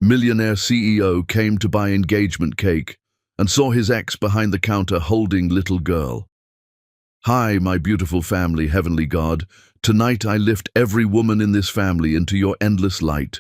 Millionaire CEO came to buy engagement cake and saw his ex behind the counter holding little girl. Hi, my beautiful family, heavenly God. Tonight I lift every woman in this family into your endless light.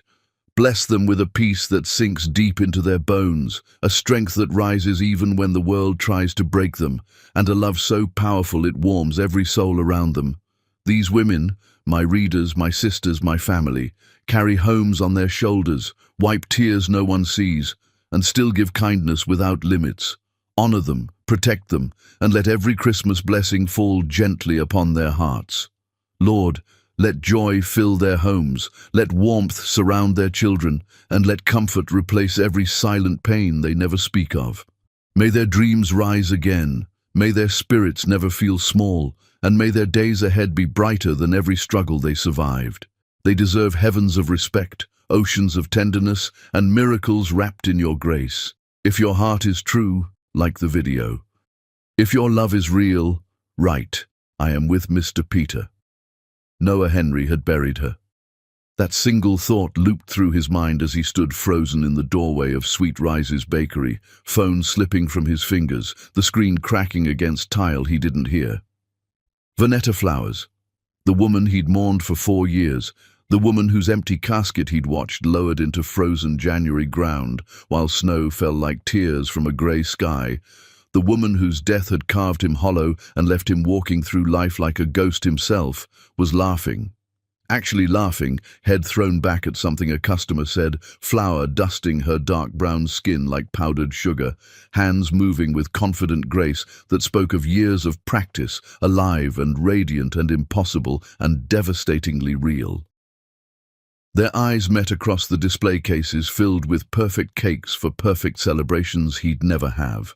Bless them with a peace that sinks deep into their bones, a strength that rises even when the world tries to break them, and a love so powerful it warms every soul around them. These women, my readers, my sisters, my family, carry homes on their shoulders, wipe tears no one sees, and still give kindness without limits. Honor them, protect them, and let every Christmas blessing fall gently upon their hearts. Lord, let joy fill their homes, let warmth surround their children, and let comfort replace every silent pain they never speak of. May their dreams rise again, may their spirits never feel small, and may their days ahead be brighter than every struggle they survived. They deserve heavens of respect, oceans of tenderness, and miracles wrapped in your grace. If your heart is true, like the video. If your love is real, write, I am with Mr. Peter. Noah Henry had buried her. That single thought looped through his mind as he stood frozen in the doorway of Sweet Rise's bakery, phone slipping from his fingers, the screen cracking against tile he didn't hear. Vanetta Flowers, the woman he'd mourned for 4 years, the woman whose empty casket he'd watched lowered into frozen January ground while snow fell like tears from a grey sky, the woman whose death had carved him hollow and left him walking through life like a ghost himself, was laughing. Actually laughing, head thrown back at something a customer said, flour dusting her dark brown skin like powdered sugar, hands moving with confident grace that spoke of years of practice, alive and radiant and impossible and devastatingly real. Their eyes met across the display cases filled with perfect cakes for perfect celebrations he'd never have.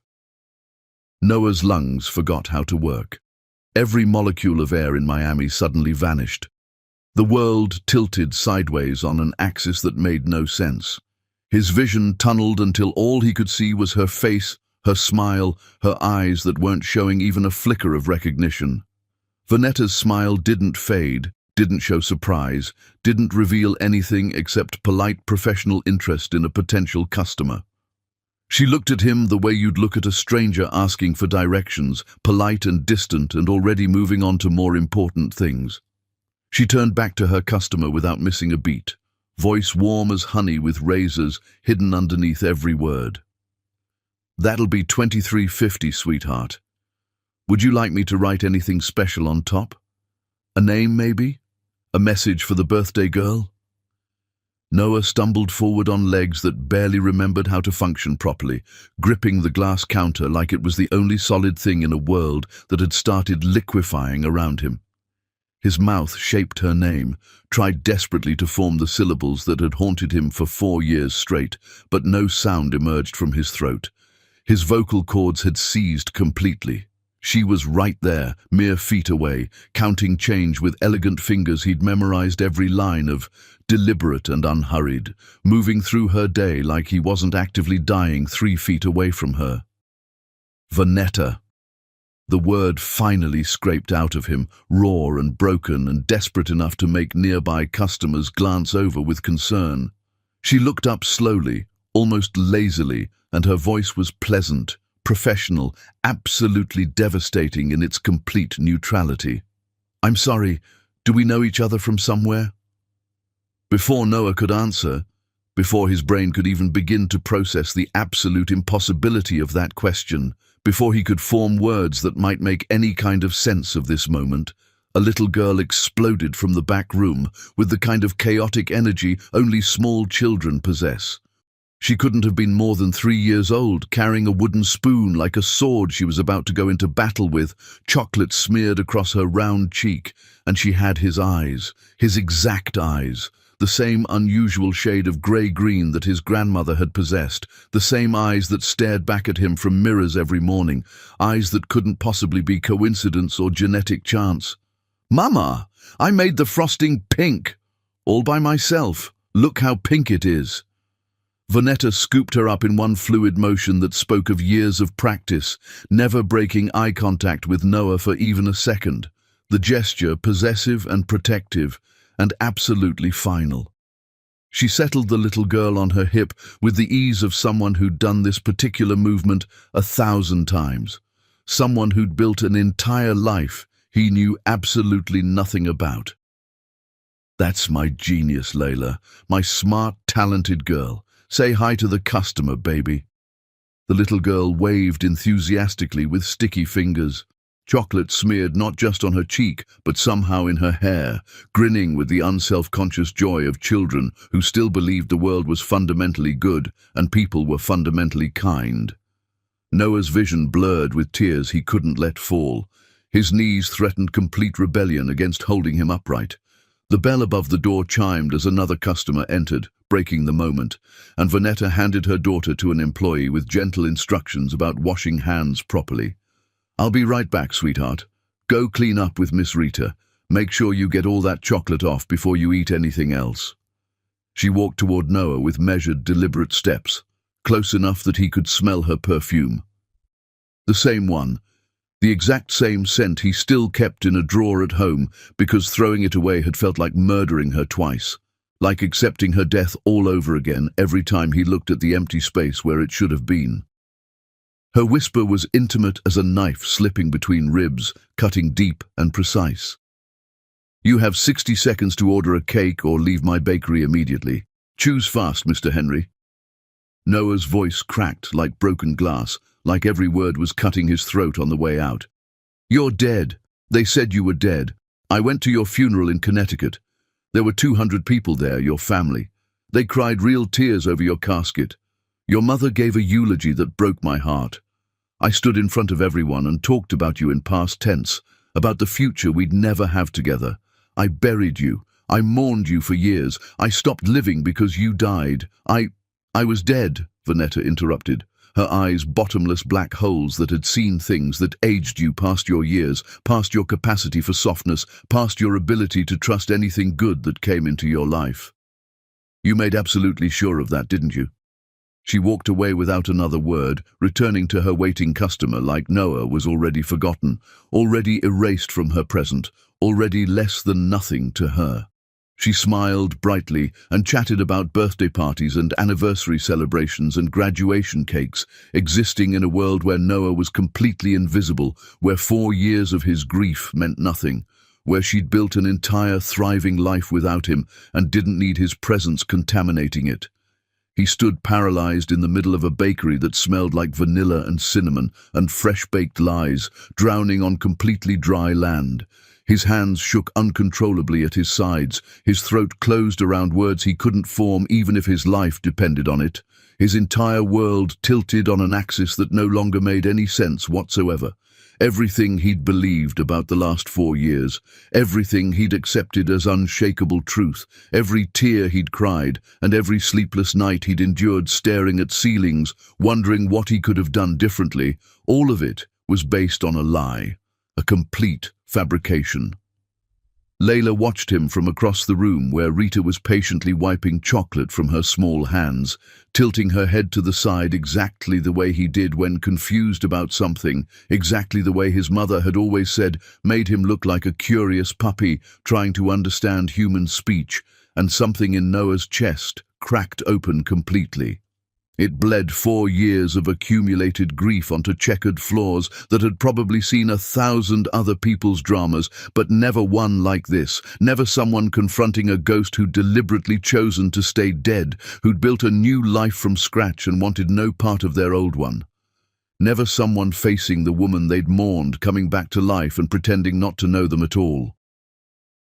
Noah's lungs forgot how to work. Every molecule of air in Miami suddenly vanished. The world tilted sideways on an axis that made no sense. His vision tunneled until all he could see was her face, her smile, her eyes that weren't showing even a flicker of recognition. Vanetta's smile didn't fade, didn't show surprise, didn't reveal anything except polite professional interest in a potential customer. She looked at him the way you'd look at a stranger asking for directions, polite and distant and already moving on to more important things. She turned back to her customer without missing a beat, voice warm as honey with razors hidden underneath every word. That'll be $23.50, sweetheart. Would you like me to write anything special on top? A name, maybe? A message for the birthday girl? Noah stumbled forward on legs that barely remembered how to function properly, gripping the glass counter like it was the only solid thing in a world that had started liquefying around him. His mouth shaped her name, tried desperately to form the syllables that had haunted him for 4 years straight, but no sound emerged from his throat. His vocal cords had seized completely. She was right there, mere feet away, counting change with elegant fingers he'd memorized every line of, deliberate and unhurried, moving through her day like he wasn't actively dying 3 feet away from her. Vanetta. The word finally scraped out of him, raw and broken and desperate enough to make nearby customers glance over with concern. She looked up slowly, almost lazily, and her voice was pleasant, professional, absolutely devastating in its complete neutrality. I'm sorry, do we know each other from somewhere? Before Noah could answer, before his brain could even begin to process the absolute impossibility of that question, before he could form words that might make any kind of sense of this moment, a little girl exploded from the back room with the kind of chaotic energy only small children possess. She couldn't have been more than 3 years old, carrying a wooden spoon like a sword she was about to go into battle with, chocolate smeared across her round cheek, and she had his eyes, his exact eyes, the same unusual shade of grey-green that his grandmother had possessed, the same eyes that stared back at him from mirrors every morning, eyes that couldn't possibly be coincidence or genetic chance. "Mama, I made the frosting pink, all by myself. Look how pink it is." Vanetta scooped her up in one fluid motion that spoke of years of practice, never breaking eye contact with Noah for even a second, the gesture possessive and protective, and absolutely final. She settled the little girl on her hip with the ease of someone who'd done this particular movement 1,000 times. Someone who'd built an entire life he knew absolutely nothing about. "That's my genius, Layla. My smart, talented girl. Say hi to the customer, baby." The little girl waved enthusiastically with sticky fingers. Chocolate smeared not just on her cheek, but somehow in her hair, grinning with the unself-conscious joy of children who still believed the world was fundamentally good and people were fundamentally kind. Noah's vision blurred with tears he couldn't let fall. His knees threatened complete rebellion against holding him upright. The bell above the door chimed as another customer entered, breaking the moment, and Vanetta handed her daughter to an employee with gentle instructions about washing hands properly. "I'll be right back, sweetheart. Go clean up with Miss Rita. Make sure you get all that chocolate off before you eat anything else." She walked toward Noah with measured, deliberate steps, close enough that he could smell her perfume. The same one. The exact same scent he still kept in a drawer at home because throwing it away had felt like murdering her twice, like accepting her death all over again every time he looked at the empty space where it should have been. Her whisper was intimate as a knife slipping between ribs, cutting deep and precise. "You have 60 seconds to order a cake or leave my bakery immediately. Choose fast, Mr. Henry." Noah's voice cracked like broken glass, like every word was cutting his throat on the way out. "You're dead. They said you were dead. I went to your funeral in Connecticut. There were 200 people there, your family. They cried real tears over your casket. Your mother gave a eulogy that broke my heart. I stood in front of everyone and talked about you in past tense, about the future we'd never have together. I buried you. I mourned you for years. I stopped living because you died. I was dead," Vanetta interrupted, her eyes bottomless black holes that had seen things that aged you past your years, past your capacity for softness, past your ability to trust anything good that came into your life. "You made absolutely sure of that, didn't you?" She walked away without another word, returning to her waiting customer like Noah was already forgotten, already erased from her present, already less than nothing to her. She smiled brightly and chatted about birthday parties and anniversary celebrations and graduation cakes, existing in a world where Noah was completely invisible, where 4 years of his grief meant nothing, where she'd built an entire thriving life without him and didn't need his presence contaminating it. He stood paralyzed in the middle of a bakery that smelled like vanilla and cinnamon and fresh-baked lies, drowning on completely dry land. His hands shook uncontrollably at his sides, his throat closed around words he couldn't form even if his life depended on it. His entire world tilted on an axis that no longer made any sense whatsoever. Everything he'd believed about the last 4 years, everything he'd accepted as unshakable truth, every tear he'd cried, and every sleepless night he'd endured staring at ceilings, wondering what he could have done differently, all of it was based on a lie, a complete fabrication. Layla watched him from across the room where Rita was patiently wiping chocolate from her small hands, tilting her head to the side exactly the way he did when confused about something, exactly the way his mother had always said made him look like a curious puppy trying to understand human speech, and something in Noah's chest cracked open completely. It bled 4 years of accumulated grief onto checkered floors that had probably seen 1,000 other people's dramas, but never one like this, never someone confronting a ghost who'd deliberately chosen to stay dead, who'd built a new life from scratch and wanted no part of their old one. Never someone facing the woman they'd mourned coming back to life and pretending not to know them at all.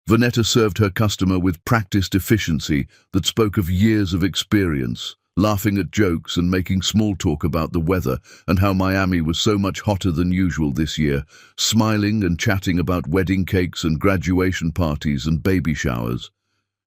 Vanetta served her customer with practiced efficiency that spoke of years of experience, laughing at jokes and making small talk about the weather and how Miami was so much hotter than usual this year, smiling and chatting about wedding cakes and graduation parties and baby showers.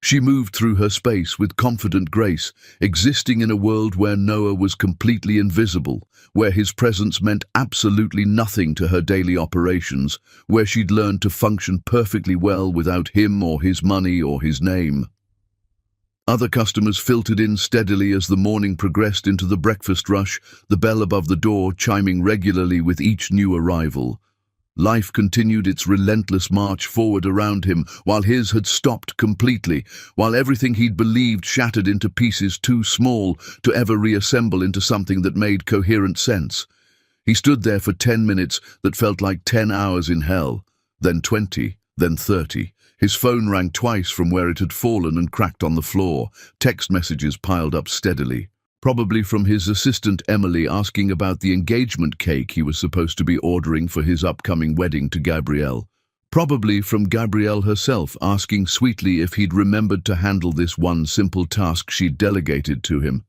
She moved through her space with confident grace, existing in a world where Noah was completely invisible, where his presence meant absolutely nothing to her daily operations, where she'd learned to function perfectly well without him or his money or his name. Other customers filtered in steadily as the morning progressed into the breakfast rush, the bell above the door chiming regularly with each new arrival. Life continued its relentless march forward around him, while his had stopped completely, while everything he'd believed shattered into pieces too small to ever reassemble into something that made coherent sense. He stood there for 10 minutes that felt like 10 hours in hell, then 20, then 30. His phone rang twice from where it had fallen and cracked on the floor. Text messages piled up steadily. Probably from his assistant Emily asking about the engagement cake he was supposed to be ordering for his upcoming wedding to Gabrielle. Probably from Gabrielle herself asking sweetly if he'd remembered to handle this one simple task she'd delegated to him.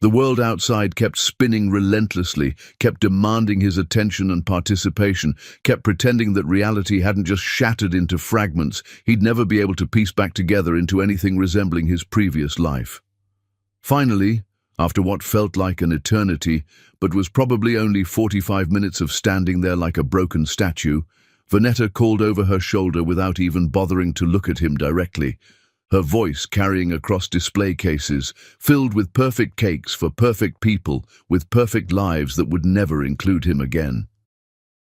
The world outside kept spinning relentlessly, kept demanding his attention and participation, kept pretending that reality hadn't just shattered into fragments he'd never be able to piece back together into anything resembling his previous life. Finally, after what felt like an eternity, but was probably only 45 minutes of standing there like a broken statue, Vanetta called over her shoulder without even bothering to look at him directly, her voice carrying across display cases, filled with perfect cakes for perfect people, with perfect lives that would never include him again.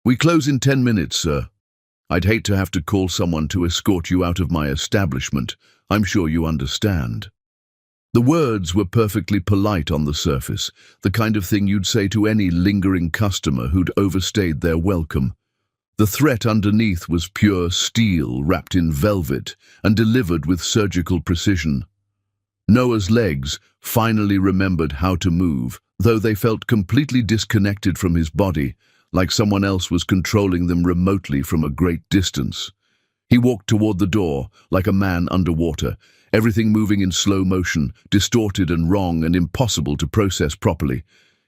"We close in 10 minutes, sir. I'd hate to have to call someone to escort you out of my establishment. I'm sure you understand." The words were perfectly polite on the surface, the kind of thing you'd say to any lingering customer who'd overstayed their welcome. The threat underneath was pure steel wrapped in velvet and delivered with surgical precision. Noah's legs finally remembered how to move, though they felt completely disconnected from his body, like someone else was controlling them remotely from a great distance. He walked toward the door, like a man underwater, everything moving in slow motion, distorted and wrong and impossible to process properly.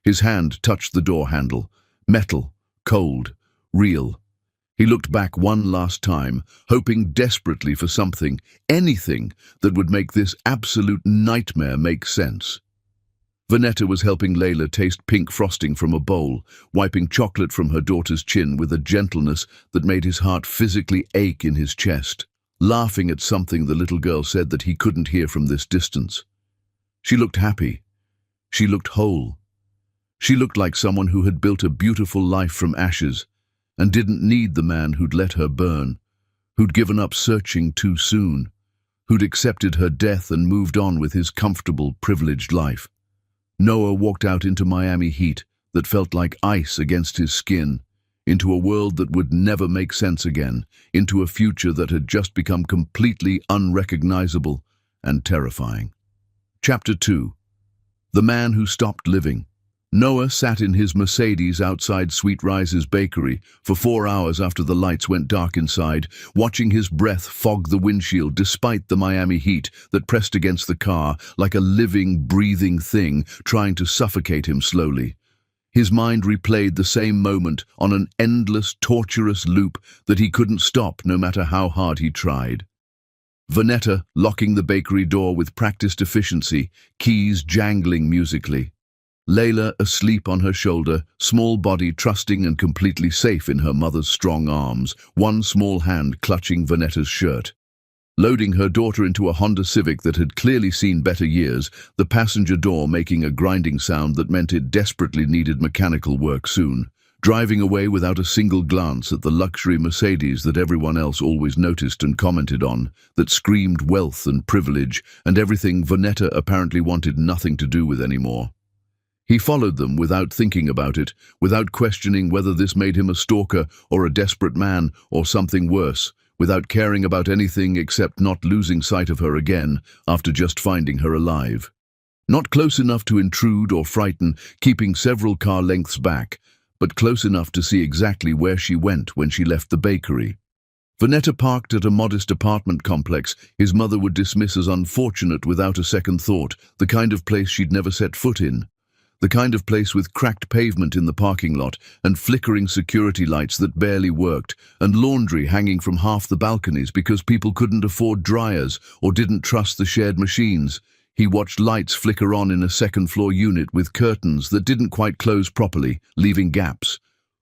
His hand touched the door handle. Metal, cold, real. He looked back one last time, hoping desperately for something, anything, that would make this absolute nightmare make sense. Vanetta was helping Layla taste pink frosting from a bowl, wiping chocolate from her daughter's chin with a gentleness that made his heart physically ache in his chest, laughing at something the little girl said that he couldn't hear from this distance. She looked happy. She looked whole. She looked like someone who had built a beautiful life from ashes, and didn't need the man who'd let her burn, who'd given up searching too soon, who'd accepted her death and moved on with his comfortable, privileged life. Noah walked out into Miami heat that felt like ice against his skin, into a world that would never make sense again, into a future that had just become completely unrecognizable and terrifying. Chapter 2. The Man Who Stopped Living. Noah sat in his Mercedes outside Sweet Rise's bakery for 4 hours after the lights went dark inside, watching his breath fog the windshield despite the Miami heat that pressed against the car like a living, breathing thing trying to suffocate him slowly. His mind replayed the same moment on an endless, torturous loop that he couldn't stop no matter how hard he tried. Vanetta locking the bakery door with practiced efficiency, keys jangling musically. Layla asleep on her shoulder, small body trusting and completely safe in her mother's strong arms, one small hand clutching Vanetta's shirt. Loading her daughter into a Honda Civic that had clearly seen better years, the passenger door making a grinding sound that meant it desperately needed mechanical work soon. Driving away without a single glance at the luxury Mercedes that everyone else always noticed and commented on, that screamed wealth and privilege and everything Vanetta apparently wanted nothing to do with anymore. He followed them without thinking about it, without questioning whether this made him a stalker or a desperate man or something worse, without caring about anything except not losing sight of her again after just finding her alive. Not close enough to intrude or frighten, keeping several car lengths back, but close enough to see exactly where she went when she left the bakery. Vanetta parked at a modest apartment complex his mother would dismiss as unfortunate without a second thought, the kind of place she'd never set foot in. The kind of place with cracked pavement in the parking lot and flickering security lights that barely worked and laundry hanging from half the balconies because people couldn't afford dryers or didn't trust the shared machines. He watched lights flicker on in a second-floor unit with curtains that didn't quite close properly, leaving gaps.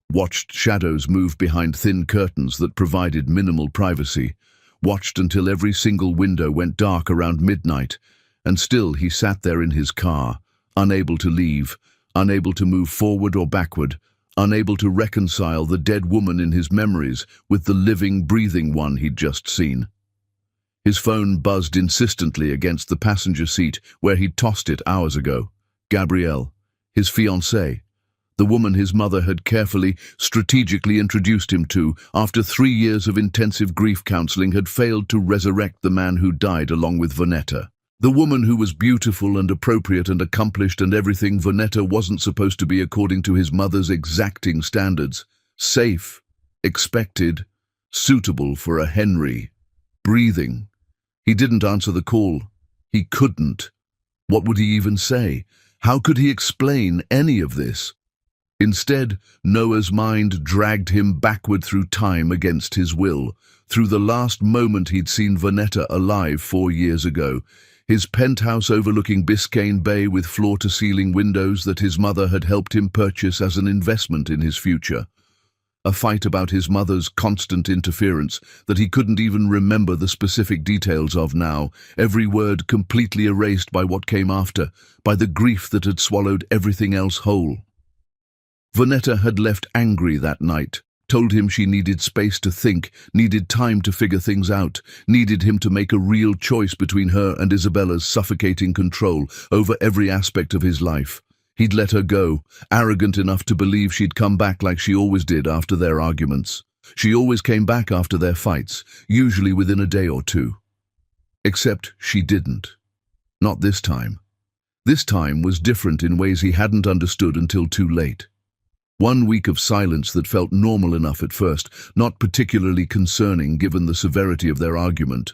Watched shadows move behind thin curtains that provided minimal privacy. Watched until every single window went dark around midnight. And still he sat there in his car, unable to leave, unable to move forward or backward, unable to reconcile the dead woman in his memories with the living, breathing one he'd just seen. His phone buzzed insistently against the passenger seat where he'd tossed it hours ago. Gabrielle, his fiancée, the woman his mother had carefully, strategically introduced him to after 3 years of intensive grief counseling had failed to resurrect the man who died along with Vonetta. The woman who was beautiful and appropriate and accomplished and everything Vonetta wasn't supposed to be according to his mother's exacting standards. Safe, expected, suitable for a Henry. Breathing. He didn't answer the call. He couldn't. What would he even say? How could he explain any of this? Instead, Noah's mind dragged him backward through time against his will, through the last moment he'd seen Vonetta alive 4 years ago, his penthouse overlooking Biscayne Bay with floor-to-ceiling windows that his mother had helped him purchase as an investment in his future. A fight about his mother's constant interference that he couldn't even remember the specific details of now, every word completely erased by what came after, by the grief that had swallowed everything else whole. Vonetta had left angry that night, told him she needed space to think, needed time to figure things out, needed him to make a real choice between her and Isabella's suffocating control over every aspect of his life. He'd let her go, arrogant enough to believe she'd come back like she always did after their arguments. She always came back after their fights, usually within a day or two. Except she didn't. Not this time. This time was different in ways he hadn't understood until too late. 1 week of silence that felt normal enough at first, not particularly concerning given the severity of their argument.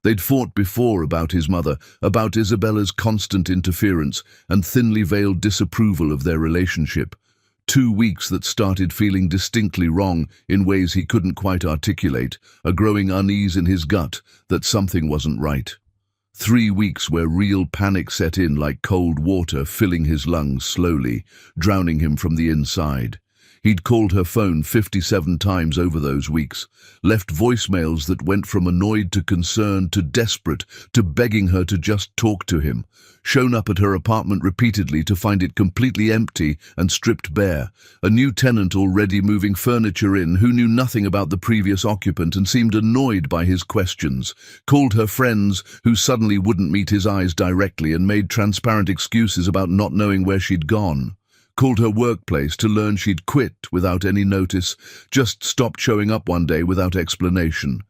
They'd fought before about his mother, about Isabella's constant interference and thinly veiled disapproval of their relationship. 2 weeks that started feeling distinctly wrong in ways he couldn't quite articulate, a growing unease in his gut that something wasn't right. 3 weeks where real panic set in like cold water filling his lungs slowly, drowning him from the inside. He'd called her phone 57 times over those weeks, left voicemails that went from annoyed to concerned to desperate to begging her to just talk to him, shown up at her apartment repeatedly to find it completely empty and stripped bare, a new tenant already moving furniture in who knew nothing about the previous occupant and seemed annoyed by his questions, called her friends who suddenly wouldn't meet his eyes directly and made transparent excuses about not knowing where she'd gone. Called her workplace to learn she'd quit without any notice, just stopped showing up one day without explanation.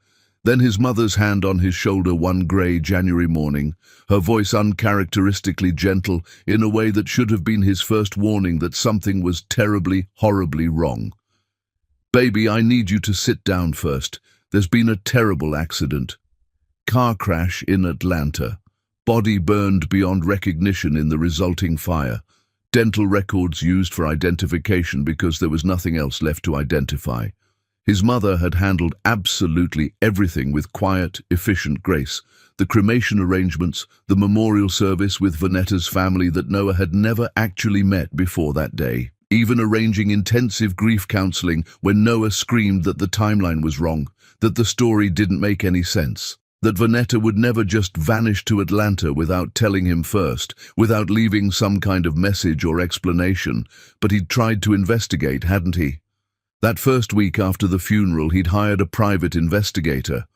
Then his mother's hand on his shoulder one grey January morning, her voice uncharacteristically gentle in a way that should have been his first warning that something was terribly, horribly wrong. "Baby, I need you to sit down first. There's been a terrible accident. Car crash in Atlanta. Body burned beyond recognition in the resulting fire. Dental records used for identification because there was nothing else left to identify." His mother had handled absolutely everything with quiet, efficient grace. The cremation arrangements, the memorial service with Vonetta's family that Noah had never actually met before that day. Even arranging intensive grief counseling when Noah screamed that the timeline was wrong, that the story didn't make any sense. That Vonetta would never just vanish to Atlanta without telling him first, without leaving some kind of message or explanation, but he'd tried to investigate, hadn't he? That first week after the funeral, he'd hired a private investigator.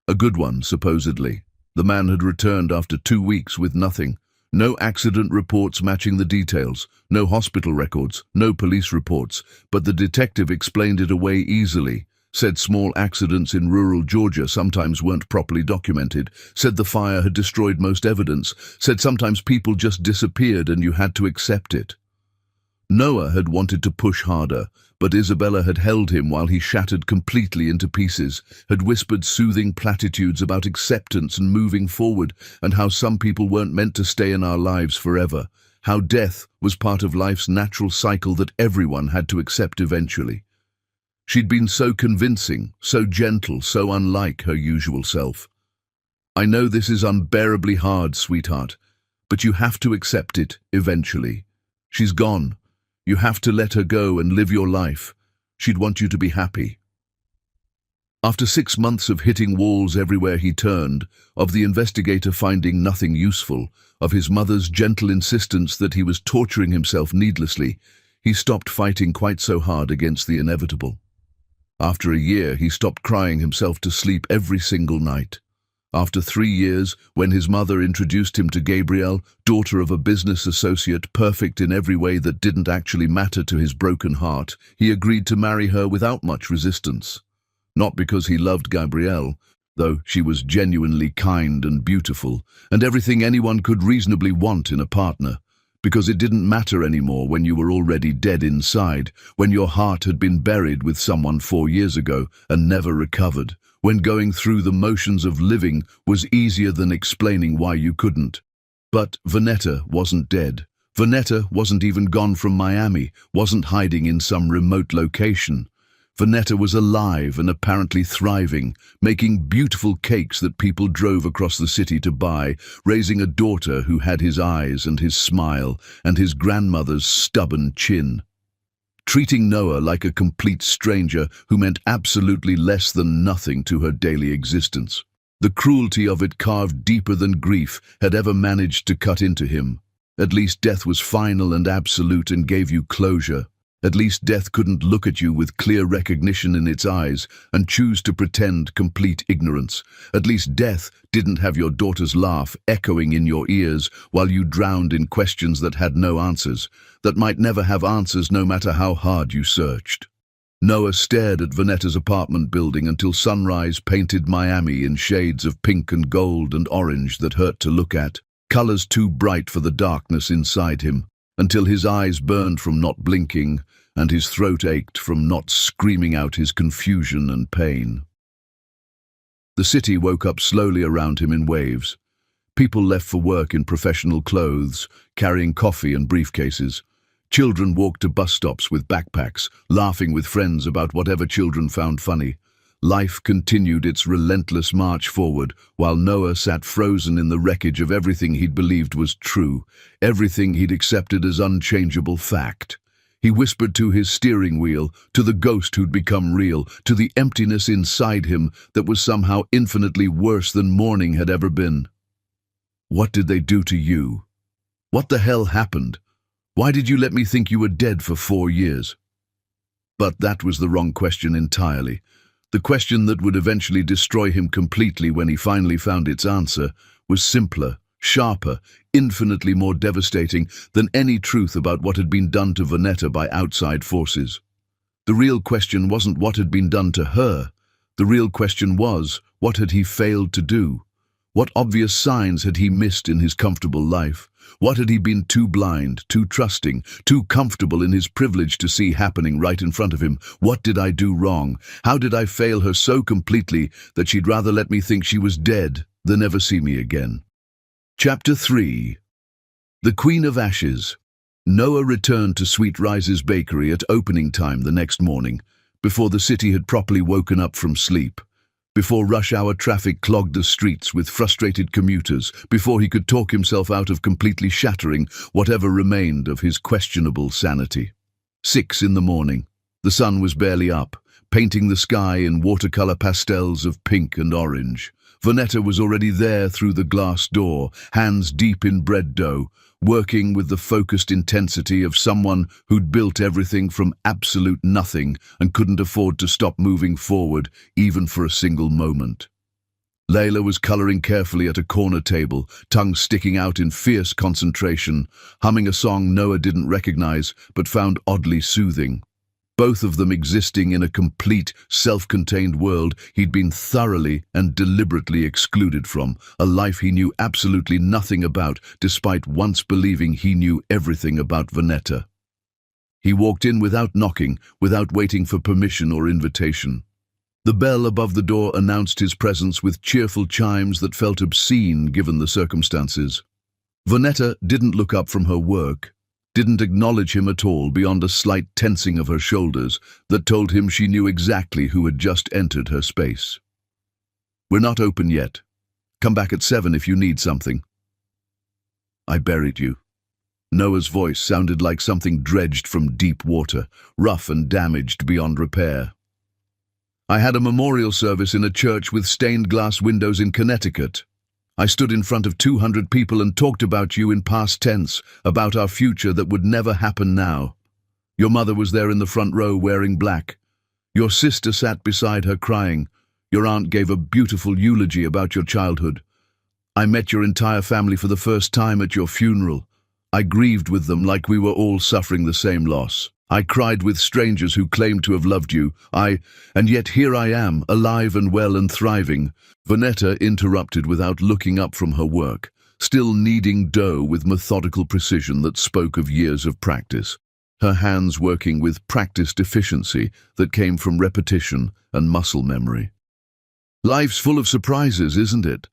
A good one, supposedly. The man had returned after 2 weeks with nothing. No accident reports matching the details, no hospital records, no police reports, but the detective explained it away easily. Said small accidents in rural Georgia sometimes weren't properly documented, said the fire had destroyed most evidence, said sometimes people just disappeared and you had to accept it. Noah had wanted to push harder, but Isabella had held him while he shattered completely into pieces, had whispered soothing platitudes about acceptance and moving forward, and how some people weren't meant to stay in our lives forever, how death was part of life's natural cycle that everyone had to accept eventually. She'd been so convincing, so gentle, so unlike her usual self. "I know this is unbearably hard, sweetheart, but you have to accept it eventually. She's gone. You have to let her go and live your life. She'd want you to be happy." After 6 months of hitting walls everywhere he turned, of the investigator finding nothing useful, of his mother's gentle insistence that he was torturing himself needlessly, he stopped fighting quite so hard against the inevitable. After a year, he stopped crying himself to sleep every single night. After 3 years, when his mother introduced him to Gabrielle, daughter of a business associate, perfect in every way that didn't actually matter to his broken heart, he agreed to marry her without much resistance. Not because he loved Gabrielle, though she was genuinely kind and beautiful, and everything anyone could reasonably want in a partner, because it didn't matter anymore when you were already dead inside, when your heart had been buried with someone 4 years ago and never recovered, when going through the motions of living was easier than explaining why you couldn't. But Vonetta wasn't dead. Vonetta wasn't even gone from Miami, wasn't hiding in some remote location. Vonetta was alive and apparently thriving, making beautiful cakes that people drove across the city to buy, raising a daughter who had his eyes and his smile and his grandmother's stubborn chin. Treating Noah like a complete stranger who meant absolutely less than nothing to her daily existence. The cruelty of it carved deeper than grief had ever managed to cut into him. At least death was final and absolute and gave you closure. At least death couldn't look at you with clear recognition in its eyes and choose to pretend complete ignorance. At least death didn't have your daughter's laugh echoing in your ears while you drowned in questions that had no answers, that might never have answers no matter how hard you searched. Noah stared at Vonetta's apartment building until sunrise painted Miami in shades of pink and gold and orange that hurt to look at, colors too bright for the darkness inside him, until his eyes burned from not blinking and his throat ached from not screaming out his confusion and pain. The city woke up slowly around him in waves. People left for work in professional clothes, carrying coffee and briefcases. Children walked to bus stops with backpacks, laughing with friends about whatever children found funny. Life continued its relentless march forward, while Noah sat frozen in the wreckage of everything he'd believed was true, everything he'd accepted as unchangeable fact. He whispered to his steering wheel, to the ghost who'd become real, to the emptiness inside him that was somehow infinitely worse than mourning had ever been. What did they do to you? What the hell happened? Why did you let me think you were dead for 4 years? But that was the wrong question entirely. The question that would eventually destroy him completely when he finally found its answer was simpler, sharper, infinitely more devastating than any truth about what had been done to Vonetta by outside forces. The real question wasn't what had been done to her. The real question was, what had he failed to do? What obvious signs had he missed in his comfortable life? What had he been too blind, too trusting, too comfortable in his privilege to see happening right in front of him? What did I do wrong? How did I fail her so completely that she'd rather let me think she was dead than ever see me again? Chapter 3. The Queen of Ashes. Noah returned to Sweet Rise's bakery at opening time the next morning, before the city had properly woken up from sleep, before rush-hour traffic clogged the streets with frustrated commuters, before he could talk himself out of completely shattering whatever remained of his questionable sanity. 6 in the morning. The sun was barely up, painting the sky in watercolor pastels of pink and orange. Vonetta was already there through the glass door, hands deep in bread dough, working with the focused intensity of someone who'd built everything from absolute nothing and couldn't afford to stop moving forward, even for a single moment. Layla was coloring carefully at a corner table, tongue sticking out in fierce concentration, humming a song Noah didn't recognize but found oddly soothing. Both of them existing in a complete, self-contained world he'd been thoroughly and deliberately excluded from, a life he knew absolutely nothing about, despite once believing he knew everything about Vonetta. He walked in without knocking, without waiting for permission or invitation. The bell above the door announced his presence with cheerful chimes that felt obscene given the circumstances. Vonetta didn't look up from her work, didn't acknowledge him at all beyond a slight tensing of her shoulders that told him she knew exactly who had just entered her space. "We're not open yet. Come back at 7 if you need something." "I buried you." Noah's voice sounded like something dredged from deep water, rough and damaged beyond repair. "I had a memorial service in a church with stained glass windows in Connecticut. I stood in front of 200 people and talked about you in past tense, about our future that would never happen now." Your mother was there in the front row wearing black. Your sister sat beside her crying. Your aunt gave a beautiful eulogy about your childhood. I met your entire family for the first time at your funeral. I grieved with them like we were all suffering the same loss. I cried with strangers who claimed to have loved you. And yet here I am, alive and well and thriving." Vanetta interrupted without looking up from her work, still kneading dough with methodical precision that spoke of years of practice, her hands working with practiced efficiency that came from repetition and muscle memory. "Life's full of surprises, isn't it?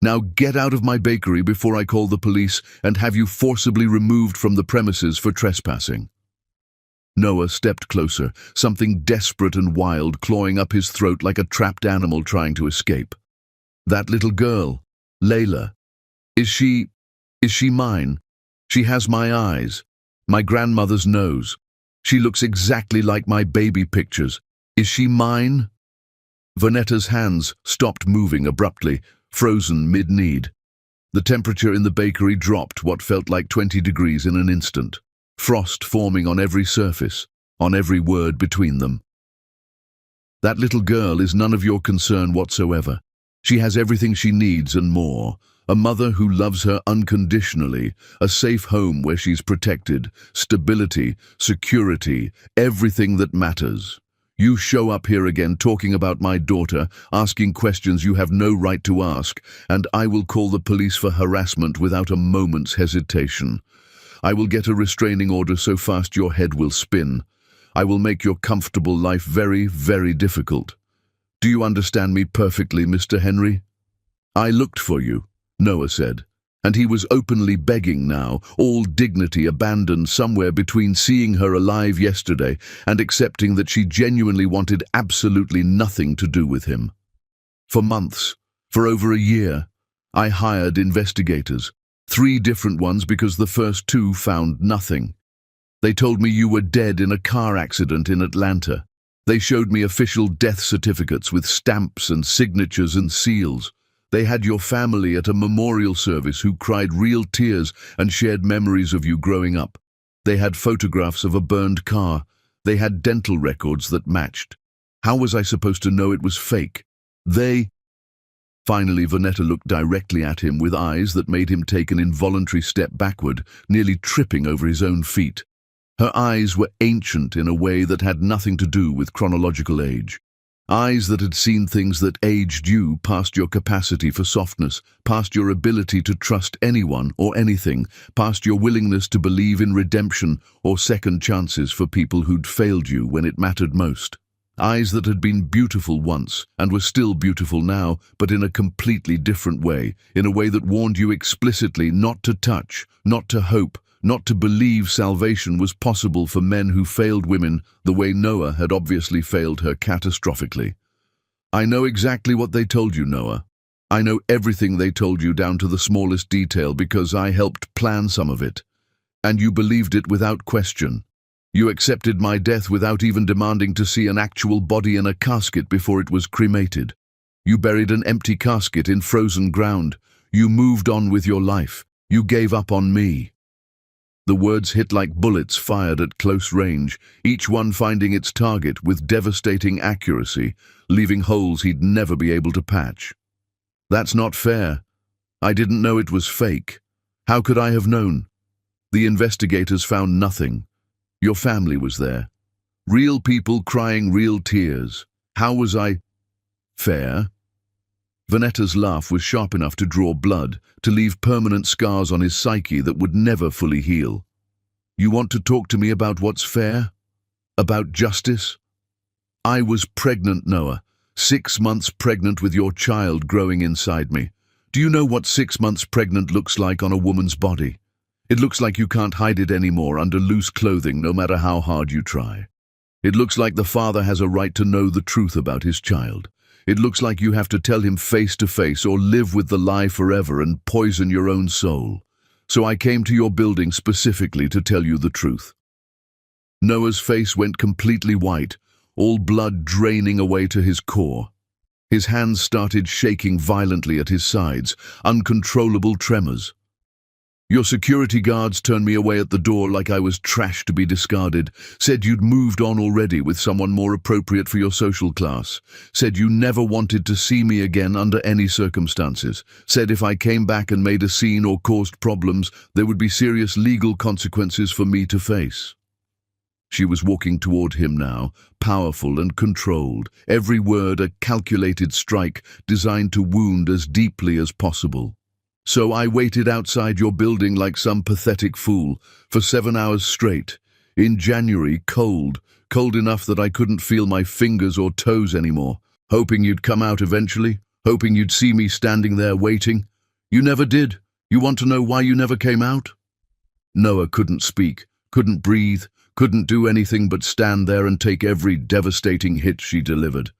Now get out of my bakery before I call the police and have you forcibly removed from the premises for trespassing." Noah stepped closer, something desperate and wild clawing up his throat like a trapped animal trying to escape. "That little girl, Layla, is she mine? She has my eyes, my grandmother's nose. She looks exactly like my baby pictures. Is she mine?" Vanetta's hands stopped moving abruptly, frozen mid-knead. The temperature in the bakery dropped what felt like 20 degrees in an instant, frost forming on every surface, on every word between them. "That little girl is none of your concern whatsoever. She has everything she needs and more. A mother who loves her unconditionally, a safe home where she's protected, stability, security, everything that matters. You show up here again talking about my daughter, asking questions you have no right to ask, and I will call the police for harassment without a moment's hesitation. I will get a restraining order so fast your head will spin. I will make your comfortable life very, very difficult. Do you understand me perfectly, Mr. Henry?" "I looked for you," Noah said, and he was openly begging now, all dignity abandoned somewhere between seeing her alive yesterday and accepting that she genuinely wanted absolutely nothing to do with him. "For months, for over a year, I hired investigators, 3 different ones because the first 2 found nothing. They told me you were dead in a car accident in Atlanta. They showed me official death certificates with stamps and signatures and seals. They had your family at a memorial service who cried real tears and shared memories of you growing up. They had photographs of a burned car. They had dental records that matched. How was I supposed to know it was fake? Finally, Vanetta looked directly at him with eyes that made him take an involuntary step backward, nearly tripping over his own feet. Her eyes were ancient in a way that had nothing to do with chronological age. Eyes that had seen things that aged you past your capacity for softness, past your ability to trust anyone or anything, past your willingness to believe in redemption or second chances for people who'd failed you when it mattered most. Eyes that had been beautiful once and were still beautiful now, but in a completely different way, in a way that warned you explicitly not to touch, not to hope, not to believe salvation was possible for men who failed women the way Noah had obviously failed her catastrophically. "I know exactly what they told you, Noah. I know everything they told you down to the smallest detail because I helped plan some of it. And you believed it without question. You accepted my death without even demanding to see an actual body in a casket before it was cremated. You buried an empty casket in frozen ground. You moved on with your life. You gave up on me." The words hit like bullets fired at close range, each one finding its target with devastating accuracy, leaving holes he'd never be able to patch. "That's not fair. I didn't know it was fake. How could I have known? The investigators found nothing. Your family was there. Real people crying real tears. How was I fair?" Vanetta's laugh was sharp enough to draw blood, to leave permanent scars on his psyche that would never fully heal. "You want to talk to me about what's fair? About justice? I was pregnant, Noah. 6 months pregnant with your child growing inside me. Do you know what 6 months pregnant looks like on a woman's body? It looks like you can't hide it anymore under loose clothing no matter how hard you try. It looks like the father has a right to know the truth about his child. It looks like you have to tell him face to face or live with the lie forever and poison your own soul. So I came to your building specifically to tell you the truth." Noah's face went completely white, all blood draining away to his core. His hands started shaking violently at his sides, uncontrollable tremors. Your security guards turned me away at the door like I was trash to be discarded, said you'd moved on already with someone more appropriate for your social class, said you never wanted to see me again under any circumstances, said if I came back and made a scene or caused problems, there would be serious legal consequences for me to face. She was walking toward him now, powerful and controlled, every word a calculated strike designed to wound as deeply as possible. So I waited outside your building like some pathetic fool for 7 hours straight. In January, cold enough that I couldn't feel my fingers or toes anymore, hoping you'd come out eventually, hoping you'd see me standing there waiting. You never did. You want to know why you never came out? Noah couldn't speak, couldn't breathe, couldn't do anything but stand there and take every devastating hit she delivered.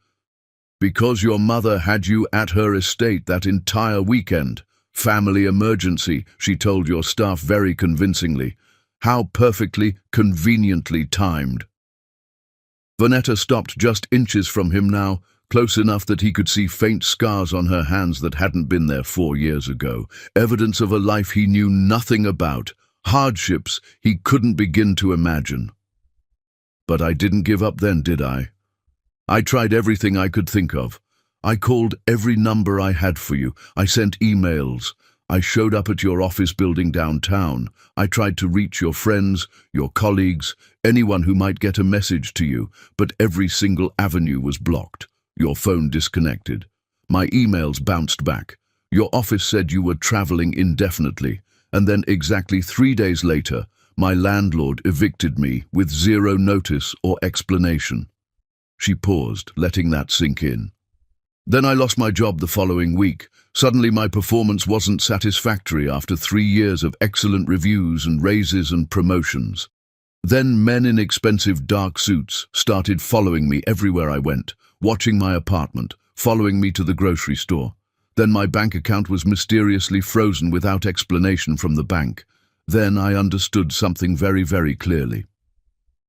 Because your mother had you at her estate that entire weekend. Family emergency, she told your staff very convincingly. How perfectly, conveniently timed. Vanetta stopped just inches from him now, close enough that he could see faint scars on her hands that hadn't been there 4 years ago, evidence of a life he knew nothing about, hardships he couldn't begin to imagine. But I didn't give up then, did I? I tried everything I could think of. I called every number I had for you. I sent emails. I showed up at your office building downtown. I tried to reach your friends, your colleagues, anyone who might get a message to you, but every single avenue was blocked. Your phone disconnected. My emails bounced back. Your office said you were traveling indefinitely, and then exactly 3 days later, my landlord evicted me with zero notice or explanation. She paused, letting that sink in. Then I lost my job the following week. Suddenly my performance wasn't satisfactory after 3 years of excellent reviews and raises and promotions. Then men in expensive dark suits started following me everywhere I went, watching my apartment, following me to the grocery store. Then my bank account was mysteriously frozen without explanation from the bank. Then I understood something very, very clearly.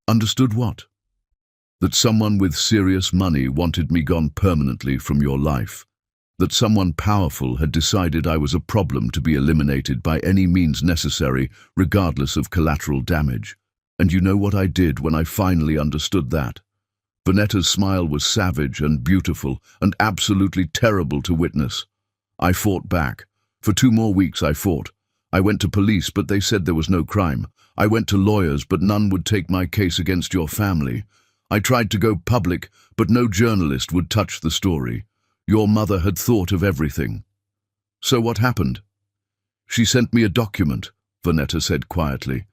Understood what? That someone with serious money wanted me gone permanently from your life. That someone powerful had decided I was a problem to be eliminated by any means necessary, regardless of collateral damage. And you know what I did when I finally understood that? Vanetta's smile was savage and beautiful and absolutely terrible to witness. I fought back. For 2 more weeks I fought. I went to police, but they said there was no crime. I went to lawyers, but none would take my case against your family. I tried to go public, but no journalist would touch the story. Your mother had thought of everything. So what happened? She sent me a document, Vanetta said quietly.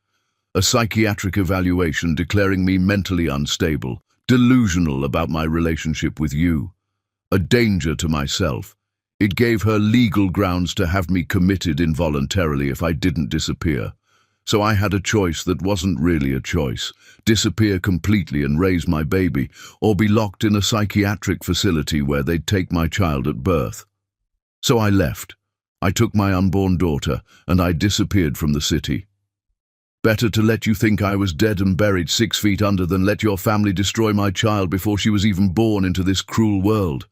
A psychiatric evaluation declaring me mentally unstable, delusional about my relationship with you. A danger to myself. It gave her legal grounds to have me committed involuntarily if I didn't disappear. So I had a choice that wasn't really a choice. Disappear completely and raise my baby, or be locked in a psychiatric facility where they'd take my child at birth. So I left. I took my unborn daughter, and I disappeared from the city. Better to let you think I was dead and buried 6 feet under than let your family destroy my child before she was even born into this cruel world.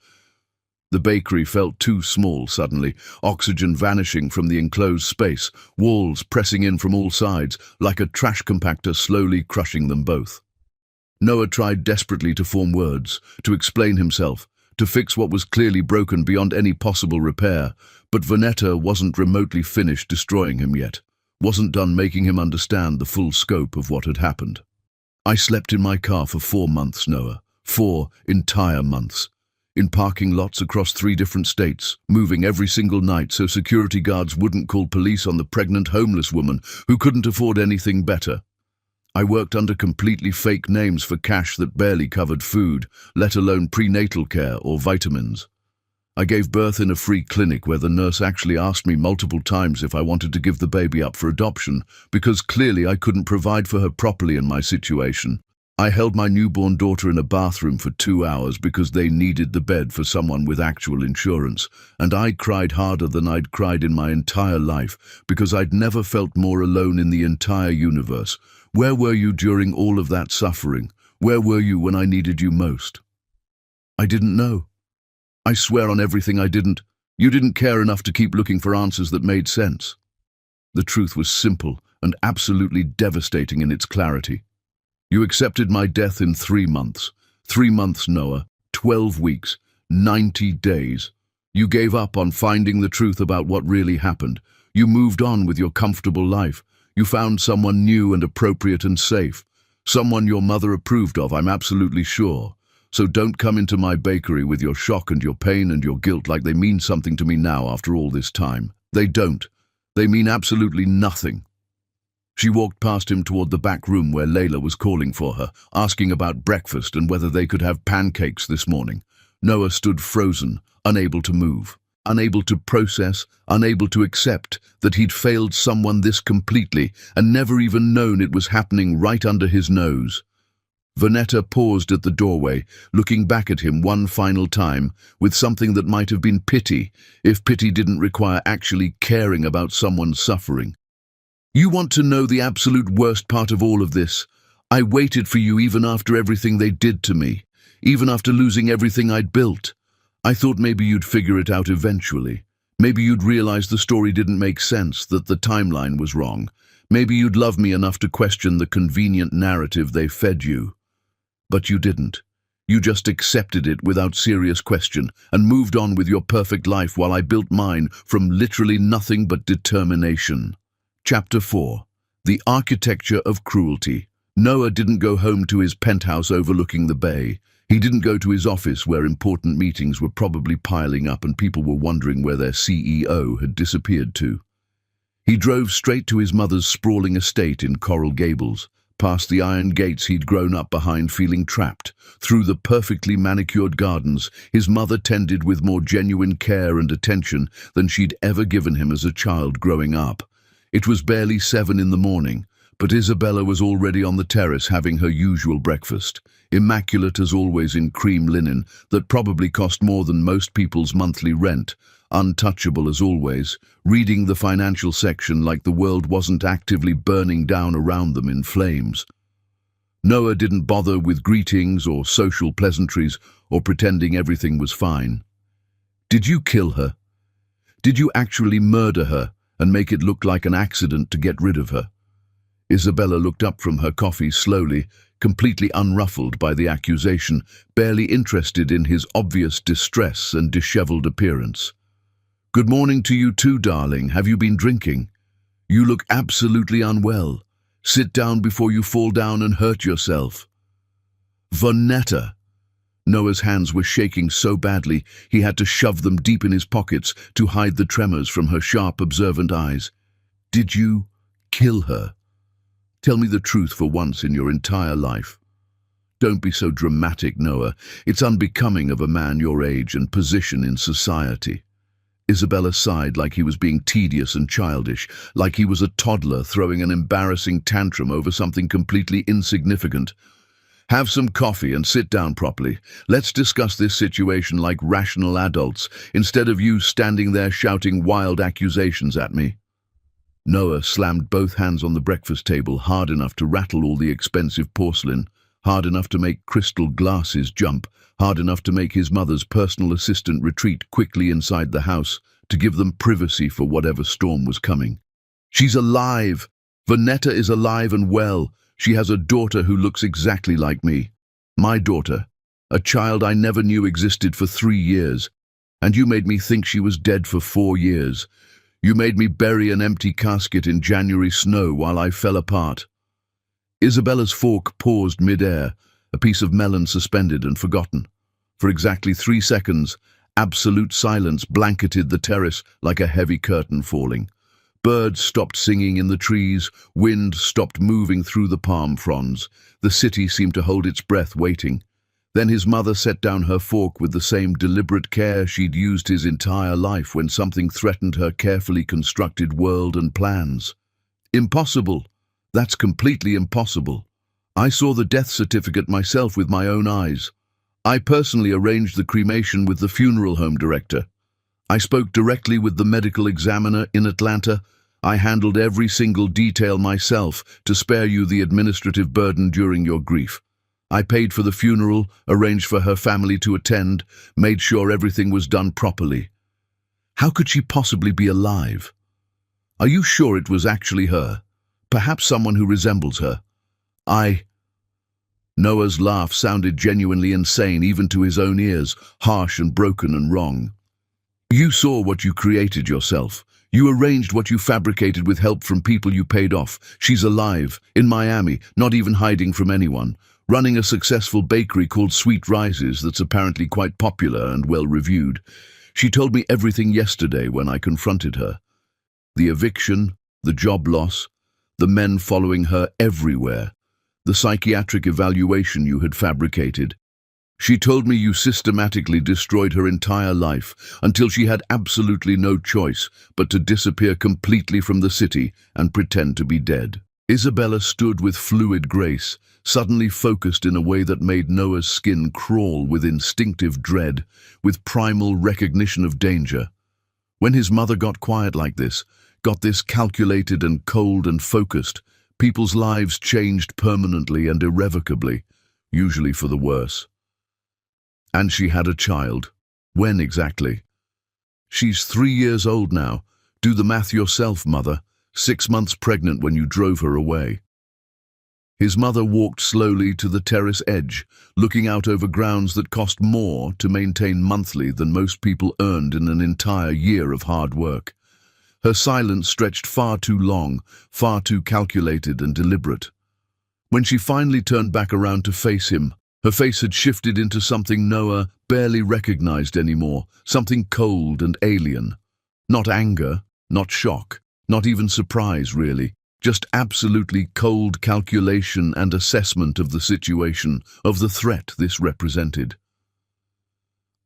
The bakery felt too small suddenly, oxygen vanishing from the enclosed space, walls pressing in from all sides, like a trash compactor slowly crushing them both. Noah tried desperately to form words, to explain himself, to fix what was clearly broken beyond any possible repair, but Vanetta wasn't remotely finished destroying him yet, wasn't done making him understand the full scope of what had happened. I slept in my car for 4 months, Noah, 4 entire months. In parking lots across 3 different states, moving every single night so security guards wouldn't call police on the pregnant homeless woman who couldn't afford anything better. I worked under completely fake names for cash that barely covered food, let alone prenatal care or vitamins. I gave birth in a free clinic where the nurse actually asked me multiple times if I wanted to give the baby up for adoption, because clearly I couldn't provide for her properly in my situation. I held my newborn daughter in a bathroom for 2 hours because they needed the bed for someone with actual insurance, and I cried harder than I'd cried in my entire life because I'd never felt more alone in the entire universe. Where were you during all of that suffering? Where were you when I needed you most? I didn't know. I swear on everything I didn't. You didn't care enough to keep looking for answers that made sense. The truth was simple and absolutely devastating in its clarity. You accepted my death in 3 months. 3 months, Noah. 12 weeks. 90 days. You gave up on finding the truth about what really happened. You moved on with your comfortable life. You found someone new and appropriate and safe. Someone your mother approved of, I'm absolutely sure. So don't come into my bakery with your shock and your pain and your guilt like they mean something to me now after all this time. They don't. They mean absolutely nothing. She walked past him toward the back room where Layla was calling for her, asking about breakfast and whether they could have pancakes this morning. Noah stood frozen, unable to move, unable to process, unable to accept that he'd failed someone this completely and never even known it was happening right under his nose. Vanetta paused at the doorway, looking back at him one final time, with something that might have been pity, if pity didn't require actually caring about someone's suffering. You want to know the absolute worst part of all of this? I waited for you even after everything they did to me, even after losing everything I'd built. I thought maybe you'd figure it out eventually. Maybe you'd realize the story didn't make sense, that the timeline was wrong. Maybe you'd love me enough to question the convenient narrative they fed you. But you didn't. You just accepted it without serious question and moved on with your perfect life while I built mine from literally nothing but determination. Chapter 4. The Architecture of Cruelty. Noah didn't go home to his penthouse overlooking the bay. He didn't go to his office where important meetings were probably piling up and people were wondering where their CEO had disappeared to. He drove straight to his mother's sprawling estate in Coral Gables, past the iron gates he'd grown up behind feeling trapped, through the perfectly manicured gardens his mother tended with more genuine care and attention than she'd ever given him as a child growing up. It was barely 7 in the morning, but Isabella was already on the terrace having her usual breakfast, immaculate as always in cream linen that probably cost more than most people's monthly rent, untouchable as always, reading the financial section like the world wasn't actively burning down around them in flames. Noah didn't bother with greetings or social pleasantries or pretending everything was fine. Did you kill her? Did you actually murder her and make it look like an accident to get rid of her? Isabella looked up from her coffee slowly, completely unruffled by the accusation, barely interested in his obvious distress and disheveled appearance. Good morning to you too, darling. Have you been drinking? You look absolutely unwell. Sit down before you fall down and hurt yourself. Vanetta. Noah's hands were shaking so badly he had to shove them deep in his pockets to hide the tremors from her sharp, observant eyes. Did you kill her? Tell me the truth for once in your entire life. Don't be so dramatic, Noah. It's unbecoming of a man your age and position in society. Isabella sighed like he was being tedious and childish, like he was a toddler throwing an embarrassing tantrum over something completely insignificant. Have some coffee and sit down properly. Let's discuss this situation like rational adults, instead of you standing there shouting wild accusations at me. Noah slammed both hands on the breakfast table hard enough to rattle all the expensive porcelain, hard enough to make crystal glasses jump, hard enough to make his mother's personal assistant retreat quickly inside the house to give them privacy for whatever storm was coming. She's alive! Vanetta is alive and well. She has a daughter who looks exactly like me. My daughter, a child I never knew existed for 3 years, and you made me think she was dead for 4 years. You made me bury an empty casket in January snow while I fell apart. Isabella's fork paused mid-air, a piece of melon suspended and forgotten. For exactly 3 seconds, absolute silence blanketed the terrace like a heavy curtain falling. Birds stopped singing in the trees, wind stopped moving through the palm fronds. The city seemed to hold its breath waiting. Then his mother set down her fork with the same deliberate care she'd used his entire life when something threatened her carefully constructed world and plans. Impossible. That's completely impossible. I saw the death certificate myself with my own eyes. I personally arranged the cremation with the funeral home director. I spoke directly with the medical examiner in Atlanta. I handled every single detail myself to spare you the administrative burden during your grief. I paid for the funeral, arranged for her family to attend, made sure everything was done properly. How could she possibly be alive? Are you sure it was actually her? Perhaps someone who resembles her? Noah's laugh sounded genuinely insane even to his own ears, harsh and broken and wrong. You saw what you created yourself. You arranged what you fabricated with help from people you paid off. She's alive, in Miami, not even hiding from anyone, running a successful bakery called Sweet Rises that's apparently quite popular and well-reviewed. She told me everything yesterday when I confronted her. The eviction, the job loss, the men following her everywhere, the psychiatric evaluation you had fabricated. She told me you systematically destroyed her entire life until she had absolutely no choice but to disappear completely from the city and pretend to be dead. Isabella stood with fluid grace, suddenly focused in a way that made Noah's skin crawl with instinctive dread, with primal recognition of danger. When his mother got quiet like this, got this calculated and cold and focused, people's lives changed permanently and irrevocably, usually for the worse. And she had a child. When exactly? She's 3 years old now. Do the math yourself, mother. 6 months pregnant when you drove her away. His mother walked slowly to the terrace edge, looking out over grounds that cost more to maintain monthly than most people earned in an entire year of hard work. Her silence stretched far too long, far too calculated and deliberate. When she finally turned back around to face him, her face had shifted into something Noah barely recognized anymore, something cold and alien. Not anger, not shock, not even surprise, really. Just absolutely cold calculation and assessment of the situation, of the threat this represented.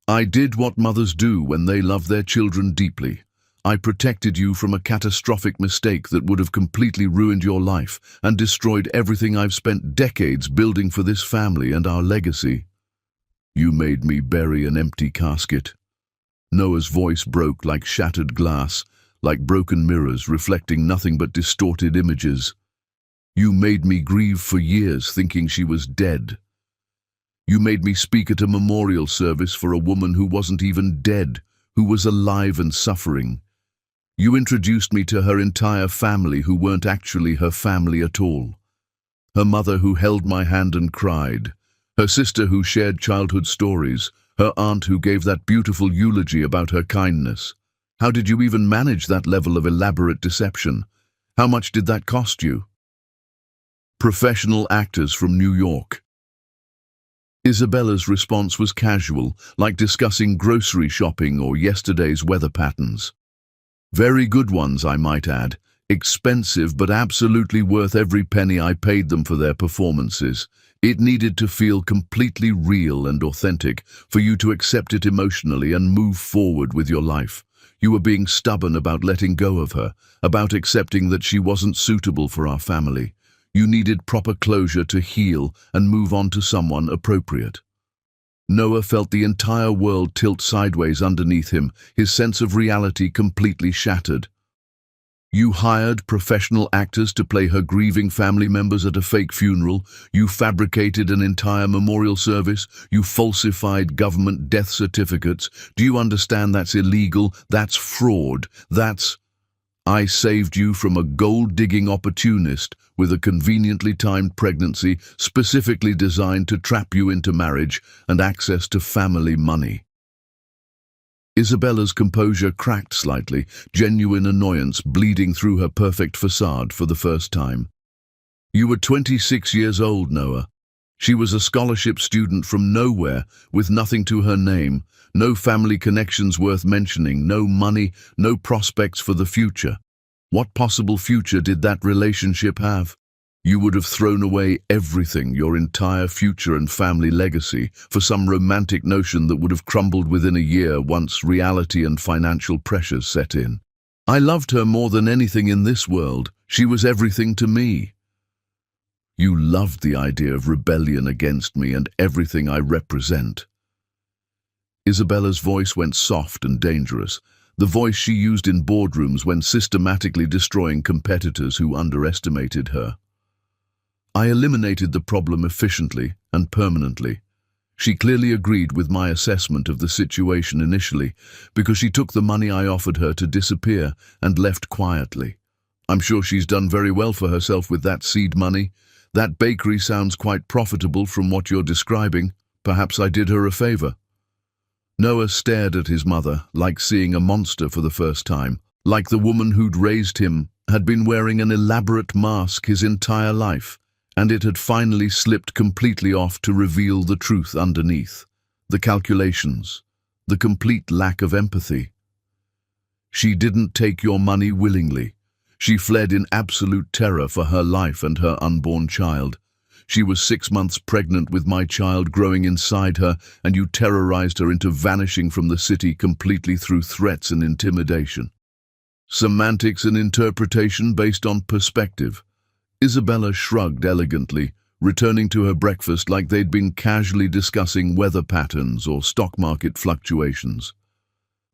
I did what mothers do when they love their children deeply. I protected you from a catastrophic mistake that would have completely ruined your life and destroyed everything I've spent decades building for this family and our legacy. You made me bury an empty casket. Noah's voice broke like shattered glass, like broken mirrors reflecting nothing but distorted images. You made me grieve for years thinking she was dead. You made me speak at a memorial service for a woman who wasn't even dead, who was alive and suffering. You introduced me to her entire family who weren't actually her family at all. Her mother who held my hand and cried, her sister who shared childhood stories, her aunt who gave that beautiful eulogy about her kindness. How did you even manage that level of elaborate deception? How much did that cost you? Professional actors from New York. Isabella's response was casual, like discussing grocery shopping or yesterday's weather patterns. Very good ones, I might add. Expensive, but absolutely worth every penny I paid them for their performances. It needed to feel completely real and authentic for you to accept it emotionally and move forward with your life. You were being stubborn about letting go of her, about accepting that she wasn't suitable for our family. You needed proper closure to heal and move on to someone appropriate. Noah felt the entire world tilt sideways underneath him, his sense of reality completely shattered. You hired professional actors to play her grieving family members at a fake funeral. You fabricated an entire memorial service. You falsified government death certificates. Do you understand that's illegal? That's fraud. I saved you from a gold-digging opportunist with a conveniently timed pregnancy specifically designed to trap you into marriage and access to family money. Isabella's composure cracked slightly, genuine annoyance bleeding through her perfect facade for the first time. You were 26 years old, Noah. She was a scholarship student from nowhere, with nothing to her name, no family connections worth mentioning, no money, no prospects for the future. What possible future did that relationship have? You would have thrown away everything, your entire future and family legacy, for some romantic notion that would have crumbled within a year once reality and financial pressures set in. I loved her more than anything in this world. She was everything to me. You loved the idea of rebellion against me and everything I represent. Isabella's voice went soft and dangerous, the voice she used in boardrooms when systematically destroying competitors who underestimated her. I eliminated the problem efficiently and permanently. She clearly agreed with my assessment of the situation initially, because she took the money I offered her to disappear and left quietly. I'm sure she's done very well for herself with that seed money. That bakery sounds quite profitable from what you're describing. Perhaps I did her a favor." Noah stared at his mother, like seeing a monster for the first time, like the woman who'd raised him had been wearing an elaborate mask his entire life, and it had finally slipped completely off to reveal the truth underneath. The calculations, the complete lack of empathy. "She didn't take your money willingly. She fled in absolute terror for her life and her unborn child. She was 6 months pregnant with my child growing inside her, and you terrorized her into vanishing from the city completely through threats and intimidation." Semantics and interpretation based on perspective. Isabella shrugged elegantly, returning to her breakfast like they'd been casually discussing weather patterns or stock market fluctuations.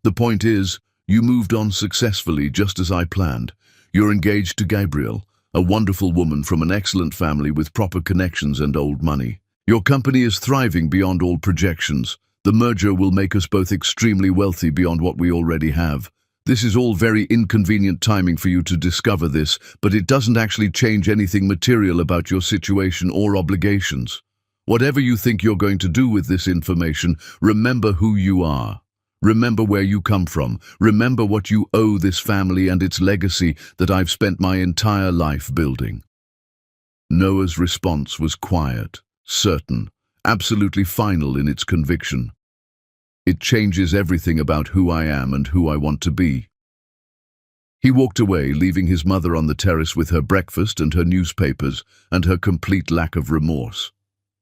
"The point is, you moved on successfully just as I planned. You're engaged to Gabrielle, a wonderful woman from an excellent family with proper connections and old money. Your company is thriving beyond all projections. The merger will make us both extremely wealthy beyond what we already have. This is all very inconvenient timing for you to discover this, but it doesn't actually change anything material about your situation or obligations. Whatever you think you're going to do with this information, remember who you are. Remember where you come from. Remember what you owe this family and its legacy that I've spent my entire life building." Noah's response was quiet, certain, absolutely final in its conviction. "It changes everything about who I am and who I want to be." He walked away, leaving his mother on the terrace with her breakfast and her newspapers and her complete lack of remorse.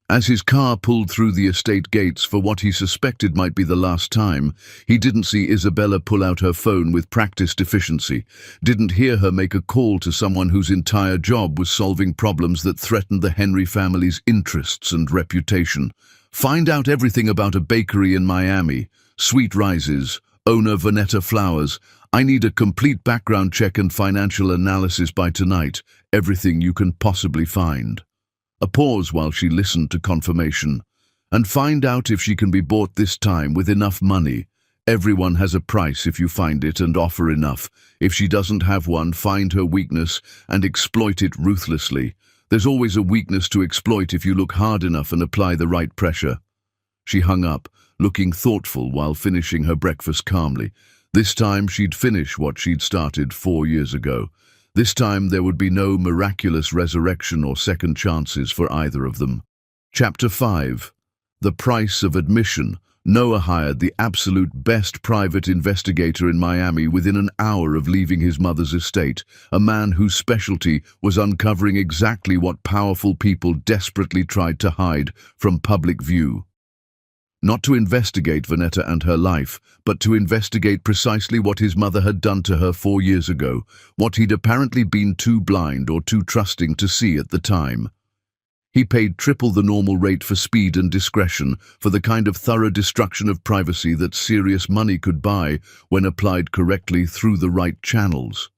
As his car pulled through the estate gates for what he suspected might be the last time, he didn't see Isabella pull out her phone with practiced efficiency, didn't hear her make a call to someone whose entire job was solving problems that threatened the Henry family's interests and reputation. Find out everything about a bakery in Miami, Sweet Rises, owner Vanetta Flowers. I need a complete background check and financial analysis by tonight, everything you can possibly find. A pause while she listened to confirmation. "And find out if she can be bought this time with enough money. Everyone has a price if you find it and offer enough. If she doesn't have one, find her weakness and exploit it ruthlessly. There's always a weakness to exploit if you look hard enough and apply the right pressure." She hung up, looking thoughtful while finishing her breakfast calmly. This time she'd finish what she'd started 4 years ago. This time there would be no miraculous resurrection or second chances for either of them. Chapter 5. The Price of Admission. Noah hired the absolute best private investigator in Miami within an hour of leaving his mother's estate, a man whose specialty was uncovering exactly what powerful people desperately tried to hide from public view. Not to investigate Vanetta and her life, but to investigate precisely what his mother had done to her 4 years ago, what he'd apparently been too blind or too trusting to see at the time. He paid triple the normal rate for speed and discretion, for the kind of thorough destruction of privacy that serious money could buy when applied correctly through the right channels.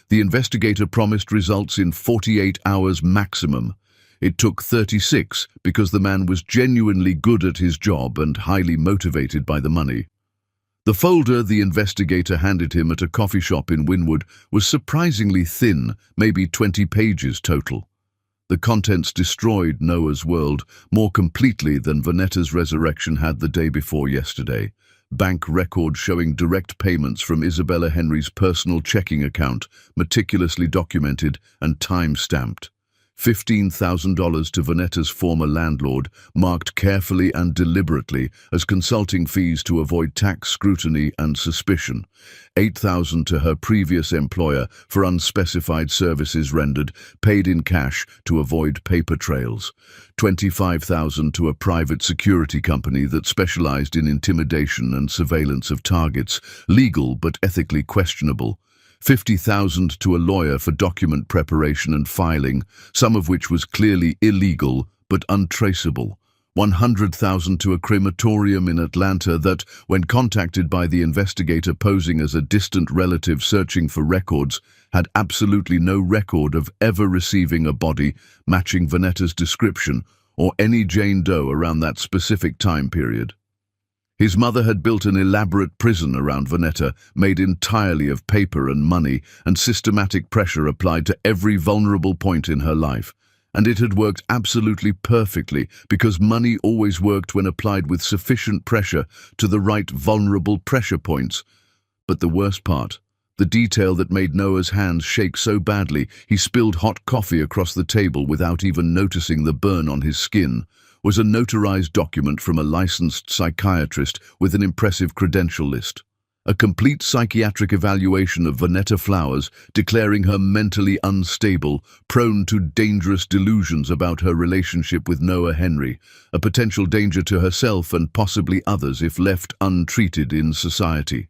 The investigator promised results in 48 hours maximum. It took 36 because the man was genuinely good at his job and highly motivated by the money. The folder the investigator handed him at a coffee shop in Wynwood was surprisingly thin, maybe 20 pages total. The contents destroyed Noah's world more completely than Vanetta's resurrection had the day before yesterday. Bank records showing direct payments from Isabella Henry's personal checking account, meticulously documented and time-stamped. $15,000 to Vanetta's former landlord, marked carefully and deliberately as consulting fees to avoid tax scrutiny and suspicion. $8,000 to her previous employer for unspecified services rendered, paid in cash to avoid paper trails. $25,000 to a private security company that specialized in intimidation and surveillance of targets, legal but ethically questionable. $50,000 to a lawyer for document preparation and filing, some of which was clearly illegal but untraceable. $100,000 to a crematorium in Atlanta that, when contacted by the investigator posing as a distant relative searching for records, had absolutely no record of ever receiving a body matching Vanetta's description or any Jane Doe around that specific time period. His mother had built an elaborate prison around Vanetta, made entirely of paper and money, and systematic pressure applied to every vulnerable point in her life. And it had worked absolutely perfectly, because money always worked when applied with sufficient pressure to the right vulnerable pressure points. But the worst part, the detail that made Noah's hands shake so badly he spilled hot coffee across the table without even noticing the burn on his skin, was a notarized document from a licensed psychiatrist with an impressive credential list. A complete psychiatric evaluation of Vanetta Flowers, declaring her mentally unstable, prone to dangerous delusions about her relationship with Noah Henry, a potential danger to herself and possibly others if left untreated in society.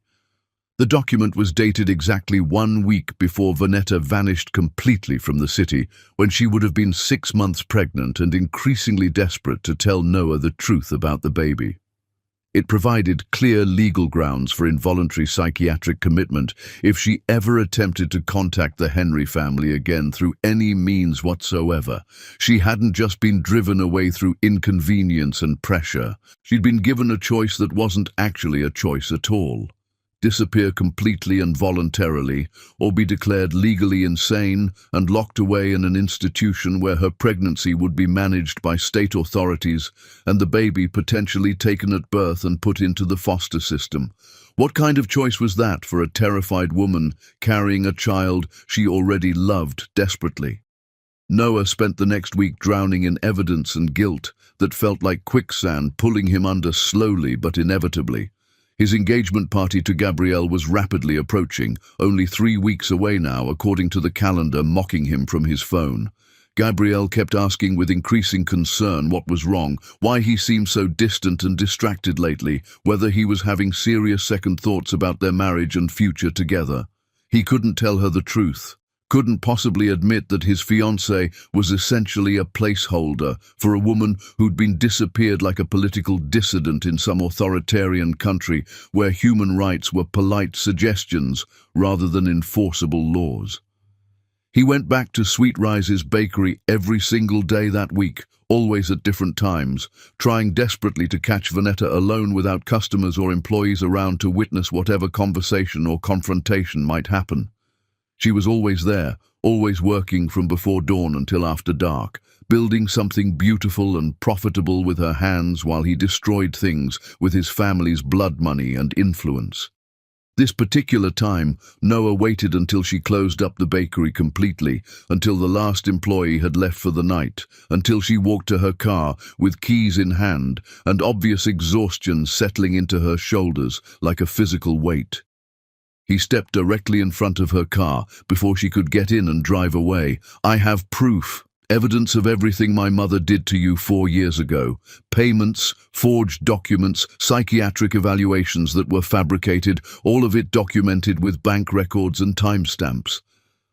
The document was dated exactly 1 week before Vanetta vanished completely from the city, when she would have been 6 months pregnant and increasingly desperate to tell Noah the truth about the baby. It provided clear legal grounds for involuntary psychiatric commitment if she ever attempted to contact the Henry family again through any means whatsoever. She hadn't just been driven away through inconvenience and pressure. She'd been given a choice that wasn't actually a choice at all. Disappear completely and voluntarily, or be declared legally insane and locked away in an institution where her pregnancy would be managed by state authorities and the baby potentially taken at birth and put into the foster system. What kind of choice was that for a terrified woman carrying a child she already loved desperately? Noah spent the next week drowning in evidence and guilt that felt like quicksand pulling him under slowly but inevitably. His engagement party to Gabrielle was rapidly approaching, only 3 weeks away now, according to the calendar mocking him from his phone. Gabrielle kept asking with increasing concern what was wrong, why he seemed so distant and distracted lately, whether he was having serious second thoughts about their marriage and future together. He couldn't tell her the truth. Couldn't possibly admit that his fiancée was essentially a placeholder for a woman who'd been disappeared like a political dissident in some authoritarian country where human rights were polite suggestions rather than enforceable laws. He went back to Sweet Rise's bakery every single day that week, always at different times, trying desperately to catch Vanetta alone without customers or employees around to witness whatever conversation or confrontation might happen. She was always there, always working from before dawn until after dark, building something beautiful and profitable with her hands while he destroyed things with his family's blood money and influence. This particular time, Noah waited until she closed up the bakery completely, until the last employee had left for the night, until she walked to her car with keys in hand and obvious exhaustion settling into her shoulders like a physical weight. He stepped directly in front of her car before she could get in and drive away. "I have proof, evidence of everything my mother did to you 4 years ago. Payments, forged documents, psychiatric evaluations that were fabricated, all of it documented with bank records and timestamps.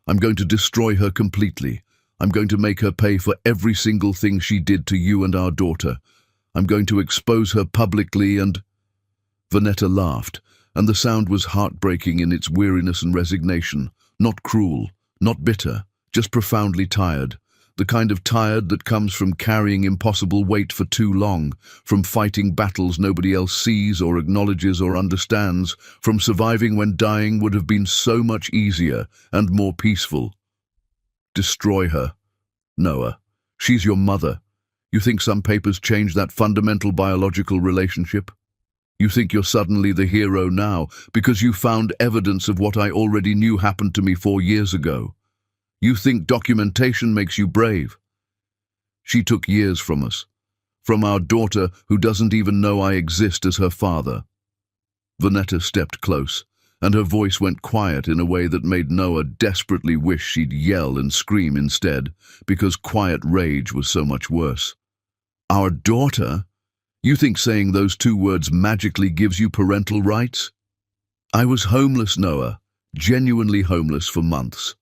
I'm going to destroy her completely. I'm going to make her pay for every single thing she did to you and our daughter. I'm going to expose her publicly and—" Vanetta laughed, and the sound was heartbreaking in its weariness and resignation. Not cruel, not bitter, just profoundly tired. The kind of tired that comes from carrying impossible weight for too long, from fighting battles nobody else sees or acknowledges or understands, from surviving when dying would have been so much easier and more peaceful. Destroy her. Noah, she's your mother. You think some papers change that fundamental biological relationship? You think you're suddenly the hero now because you found evidence of what I already knew happened to me 4 years ago. You think documentation makes you brave. She took years from us, from our daughter who doesn't even know I exist as her father. Vanetta stepped close, and her voice went quiet in a way that made Noah desperately wish she'd yell and scream instead, because quiet rage was so much worse. Our daughter? You think saying those 2 words magically gives you parental rights? I was homeless, Noah, genuinely homeless for months.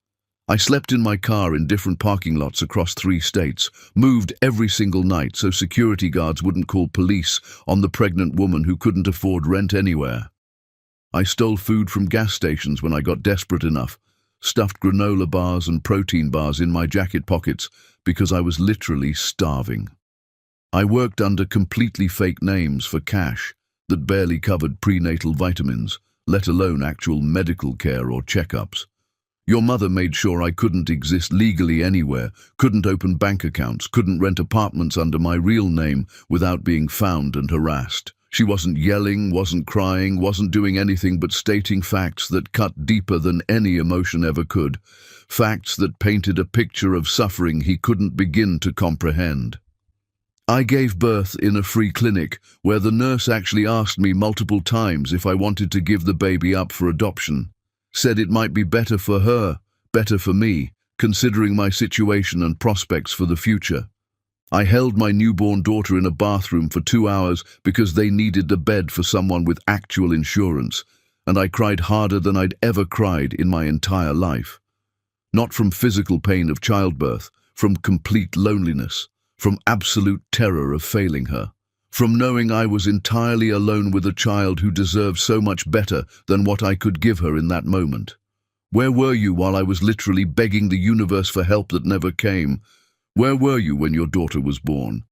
I slept in my car in different parking lots across 3 states, moved every single night so security guards wouldn't call police on the pregnant woman who couldn't afford rent anywhere. I stole food from gas stations when I got desperate enough, stuffed granola bars and protein bars in my jacket pockets because I was literally starving. I worked under completely fake names for cash, that barely covered prenatal vitamins, let alone actual medical care or checkups. Your mother made sure I couldn't exist legally anywhere, couldn't open bank accounts, couldn't rent apartments under my real name without being found and harassed. She wasn't yelling, wasn't crying, wasn't doing anything but stating facts that cut deeper than any emotion ever could. Facts that painted a picture of suffering he couldn't begin to comprehend. I gave birth in a free clinic where the nurse actually asked me multiple times if I wanted to give the baby up for adoption. Said it might be better for her, better for me, considering my situation and prospects for the future. I held my newborn daughter in a bathroom for 2 hours because they needed a bed for someone with actual insurance, and I cried harder than I'd ever cried in my entire life. Not from physical pain of childbirth, from complete loneliness, from absolute terror of failing her. From knowing I was entirely alone with a child who deserved so much better than what I could give her in that moment. Where were you while I was literally begging the universe for help that never came? Where were you when your daughter was born?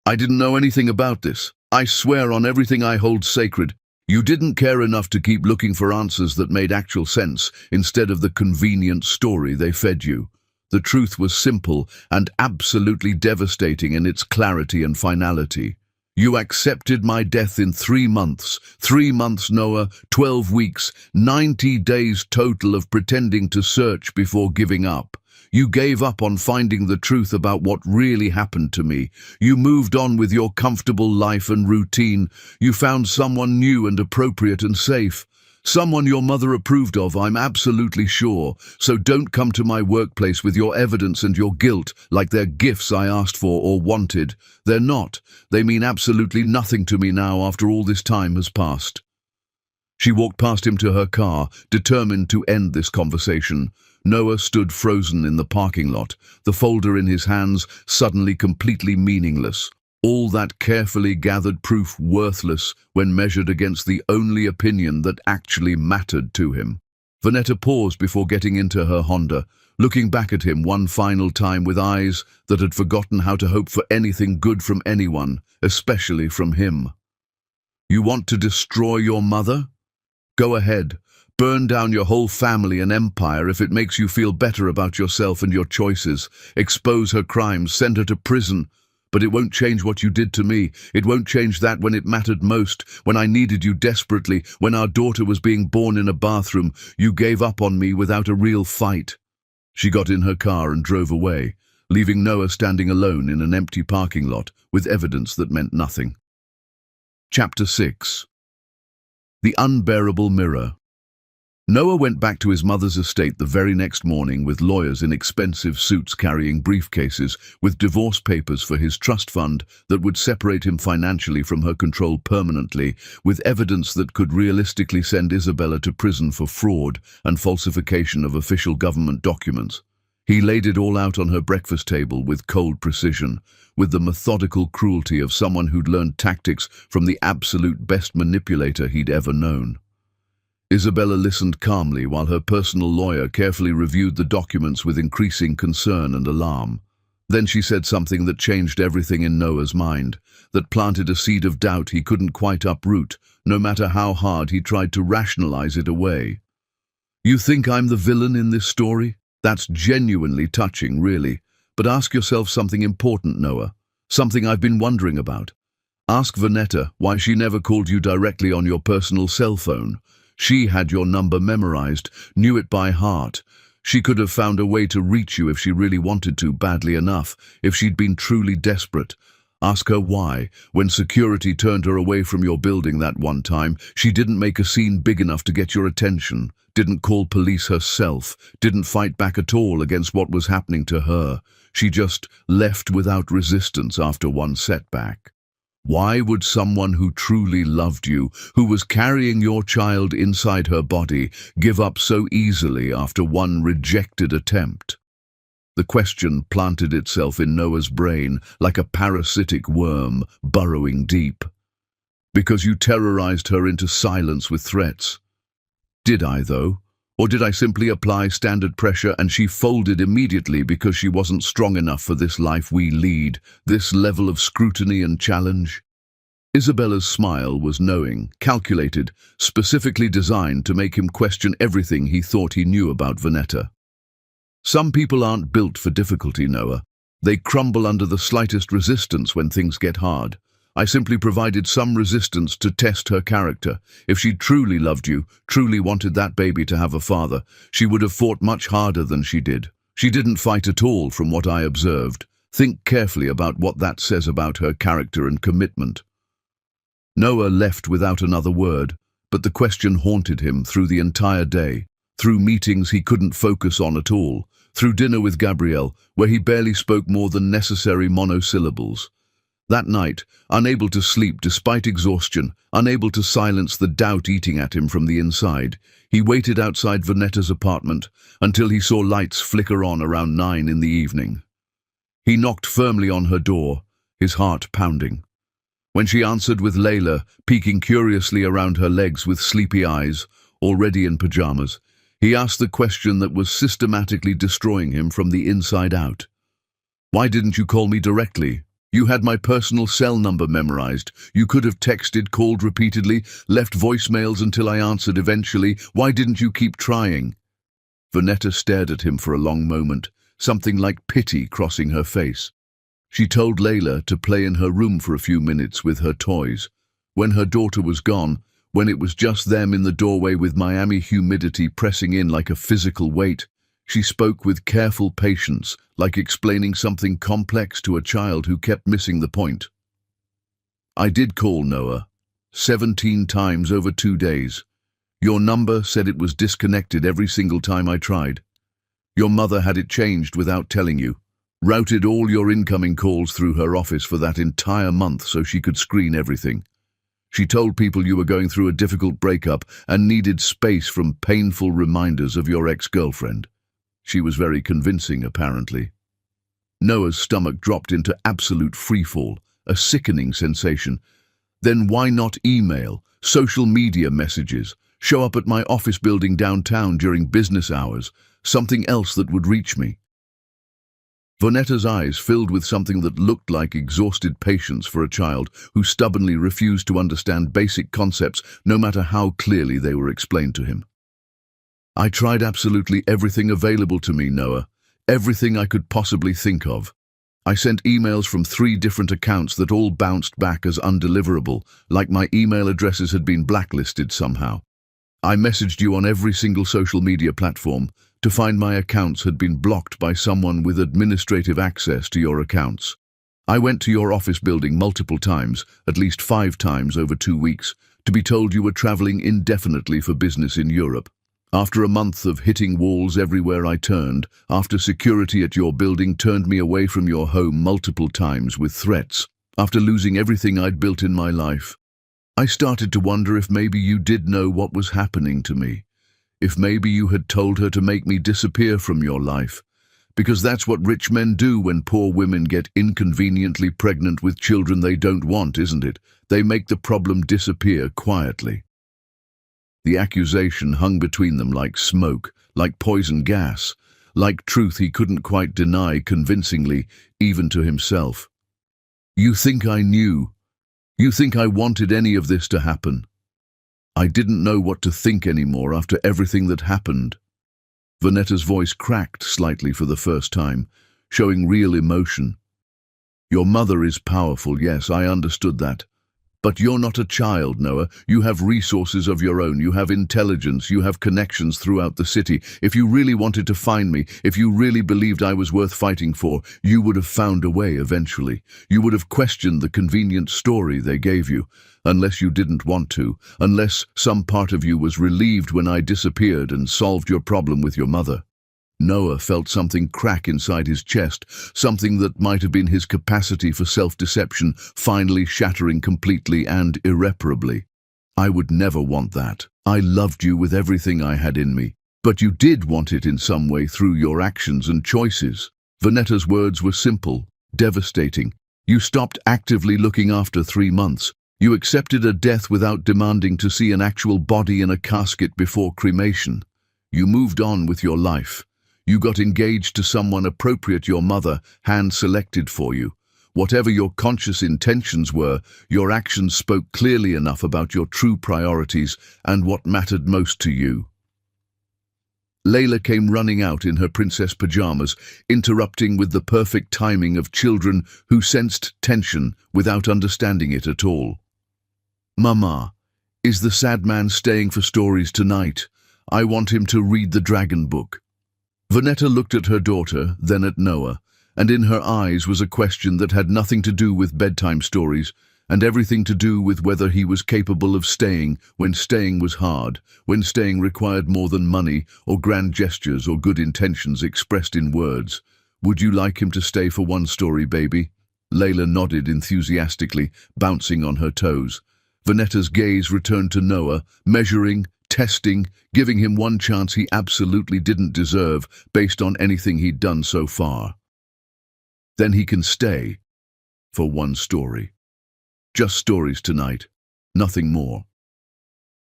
I didn't know anything about this. I swear on everything I hold sacred. You didn't care enough to keep looking for answers that made actual sense instead of the convenient story they fed you. The truth was simple and absolutely devastating in its clarity and finality. You accepted my death in 3 months. 3 months, Noah, 12 weeks, 90 days total of pretending to search before giving up. You gave up on finding the truth about what really happened to me. You moved on with your comfortable life and routine. You found someone new and appropriate and safe. Someone your mother approved of, I'm absolutely sure. So don't come to my workplace with your evidence and your guilt like they're gifts I asked for or wanted. They're not. They mean absolutely nothing to me now after all this time has passed. She walked past him to her car, determined to end this conversation. Noah stood frozen in the parking lot, the folder in his hands suddenly completely meaningless. All that carefully gathered proof worthless when measured against the only opinion that actually mattered to him. Vanetta paused before getting into her Honda, looking back at him one final time with eyes that had forgotten how to hope for anything good from anyone, especially from him. You want to destroy your mother? Go ahead. Burn down your whole family and empire if it makes you feel better about yourself and your choices. Expose her crimes, send her to prison. But it won't change what you did to me. It won't change that when it mattered most, when I needed you desperately, when our daughter was being born in a bathroom. You gave up on me without a real fight. She got in her car and drove away, leaving Noah standing alone in an empty parking lot with evidence that meant nothing. Chapter 6. The Unbearable Mirror. Noah went back to his mother's estate the very next morning with lawyers in expensive suits carrying briefcases with divorce papers for his trust fund that would separate him financially from her control permanently, with evidence that could realistically send Isabella to prison for fraud and falsification of official government documents. He laid it all out on her breakfast table with cold precision, with the methodical cruelty of someone who'd learned tactics from the absolute best manipulator he'd ever known. Isabella listened calmly while her personal lawyer carefully reviewed the documents with increasing concern and alarm. Then she said something that changed everything in Noah's mind, that planted a seed of doubt he couldn't quite uproot, no matter how hard he tried to rationalize it away. You think I'm the villain in this story? That's genuinely touching, really. But ask yourself something important, Noah. Something I've been wondering about. Ask Vanetta why she never called you directly on your personal cell phone. She had your number memorized, knew it by heart. She could have found a way to reach you if she really wanted to badly enough, if she'd been truly desperate. Ask her why, when security turned her away from your building that one time, she didn't make a scene big enough to get your attention, didn't call police herself, didn't fight back at all against what was happening to her. She just left without resistance after one setback. Why would someone who truly loved you, who was carrying your child inside her body, give up so easily after one rejected attempt? The question planted itself in Noah's brain like a parasitic worm burrowing deep. Because you terrorized her into silence with threats. Did I, though? Or did I simply apply standard pressure and she folded immediately because she wasn't strong enough for this life we lead, this level of scrutiny and challenge? Isabella's smile was knowing, calculated, specifically designed to make him question everything he thought he knew about Vanetta. Some people aren't built for difficulty, Noah. They crumble under the slightest resistance when things get hard. I simply provided some resistance to test her character. If she truly loved you, truly wanted that baby to have a father, she would have fought much harder than she did. She didn't fight at all from what I observed. Think carefully about what that says about her character and commitment. Noah left without another word, but the question haunted him through the entire day, through meetings he couldn't focus on at all, through dinner with Gabrielle, where he barely spoke more than necessary monosyllables. That night, unable to sleep despite exhaustion, unable to silence the doubt eating at him from the inside, he waited outside Vanetta's apartment until he saw lights flicker on around 9 in the evening. He knocked firmly on her door, his heart pounding. When she answered with Layla, peeking curiously around her legs with sleepy eyes, already in pajamas, he asked the question that was systematically destroying him from the inside out. "Why didn't you call me directly? You had my personal cell number memorized. You could have texted, called repeatedly, left voicemails until I answered eventually. Why didn't you keep trying?" Vanetta stared at him for a long moment, something like pity crossing her face. She told Layla to play in her room for a few minutes with her toys. When her daughter was gone, when it was just them in the doorway with Miami humidity pressing in like a physical weight, she spoke with careful patience, like explaining something complex to a child who kept missing the point. "I did call, Noah. 17 times over 2 days. Your number said it was disconnected every single time I tried. Your mother had it changed without telling you. Routed all your incoming calls through her office for that entire month so she could screen everything. She told people you were going through a difficult breakup and needed space from painful reminders of your ex-girlfriend. She was very convincing, apparently." Noah's stomach dropped into absolute freefall, a sickening sensation. Then why not email, social media messages, show up at my office building downtown during business hours, something else that would reach me? Vanetta's eyes filled with something that looked like exhausted patience for a child who stubbornly refused to understand basic concepts no matter how clearly they were explained to him. "I tried absolutely everything available to me, Noah. Everything I could possibly think of. I sent emails from 3 different accounts that all bounced back as undeliverable, like my email addresses had been blacklisted somehow. I messaged you on every single social media platform to find my accounts had been blocked by someone with administrative access to your accounts. I went to your office building multiple times, at least 5 times over 2 weeks, to be told you were traveling indefinitely for business in Europe. After a month of hitting walls everywhere I turned, after security at your building turned me away from your home multiple times with threats, after losing everything I'd built in my life, I started to wonder if maybe you did know what was happening to me. If maybe you had told her to make me disappear from your life. Because that's what rich men do when poor women get inconveniently pregnant with children they don't want, isn't it? They make the problem disappear quietly." The accusation hung between them like smoke, like poison gas, like truth he couldn't quite deny convincingly, even to himself. "You think I knew? You think I wanted any of this to happen?" I didn't know what to think anymore after everything that happened. Vanetta's voice cracked slightly for the first time, showing real emotion. "Your mother is powerful, yes, I understood that. But you're not a child, Noah. You have resources of your own. You have intelligence. You have connections throughout the city. If you really wanted to find me, if you really believed I was worth fighting for, you would have found a way eventually. You would have questioned the convenient story they gave you. Unless you didn't want to, unless some part of you was relieved when I disappeared and solved your problem with your mother." Noah felt something crack inside his chest, something that might have been his capacity for self-deception finally shattering completely and irreparably. "I would never want that. I loved you with everything I had in me. But you did want it in some way through your actions and choices." Vanetta's words were simple, devastating. "You stopped actively looking after 3 months. You accepted a death without demanding to see an actual body in a casket before cremation. You moved on with your life. You got engaged to someone appropriate your mother hand-selected for you. Whatever your conscious intentions were, your actions spoke clearly enough about your true priorities and what mattered most to you. Layla came running out in her princess pajamas, interrupting with the perfect timing of children who sensed tension without understanding it at all. "Mama, is the sad man staying for stories tonight? I want him to read the dragon book." Vanetta looked at her daughter, then at Noah, and in her eyes was a question that had nothing to do with bedtime stories, and everything to do with whether he was capable of staying when staying was hard, when staying required more than money or grand gestures or good intentions expressed in words. "Would you like him to stay for one story, baby?" Layla nodded enthusiastically, bouncing on her toes. Vanetta's gaze returned to Noah, measuring, testing, giving him one chance he absolutely didn't deserve based on anything he'd done so far. "Then he can stay for one story. Just stories tonight, nothing more."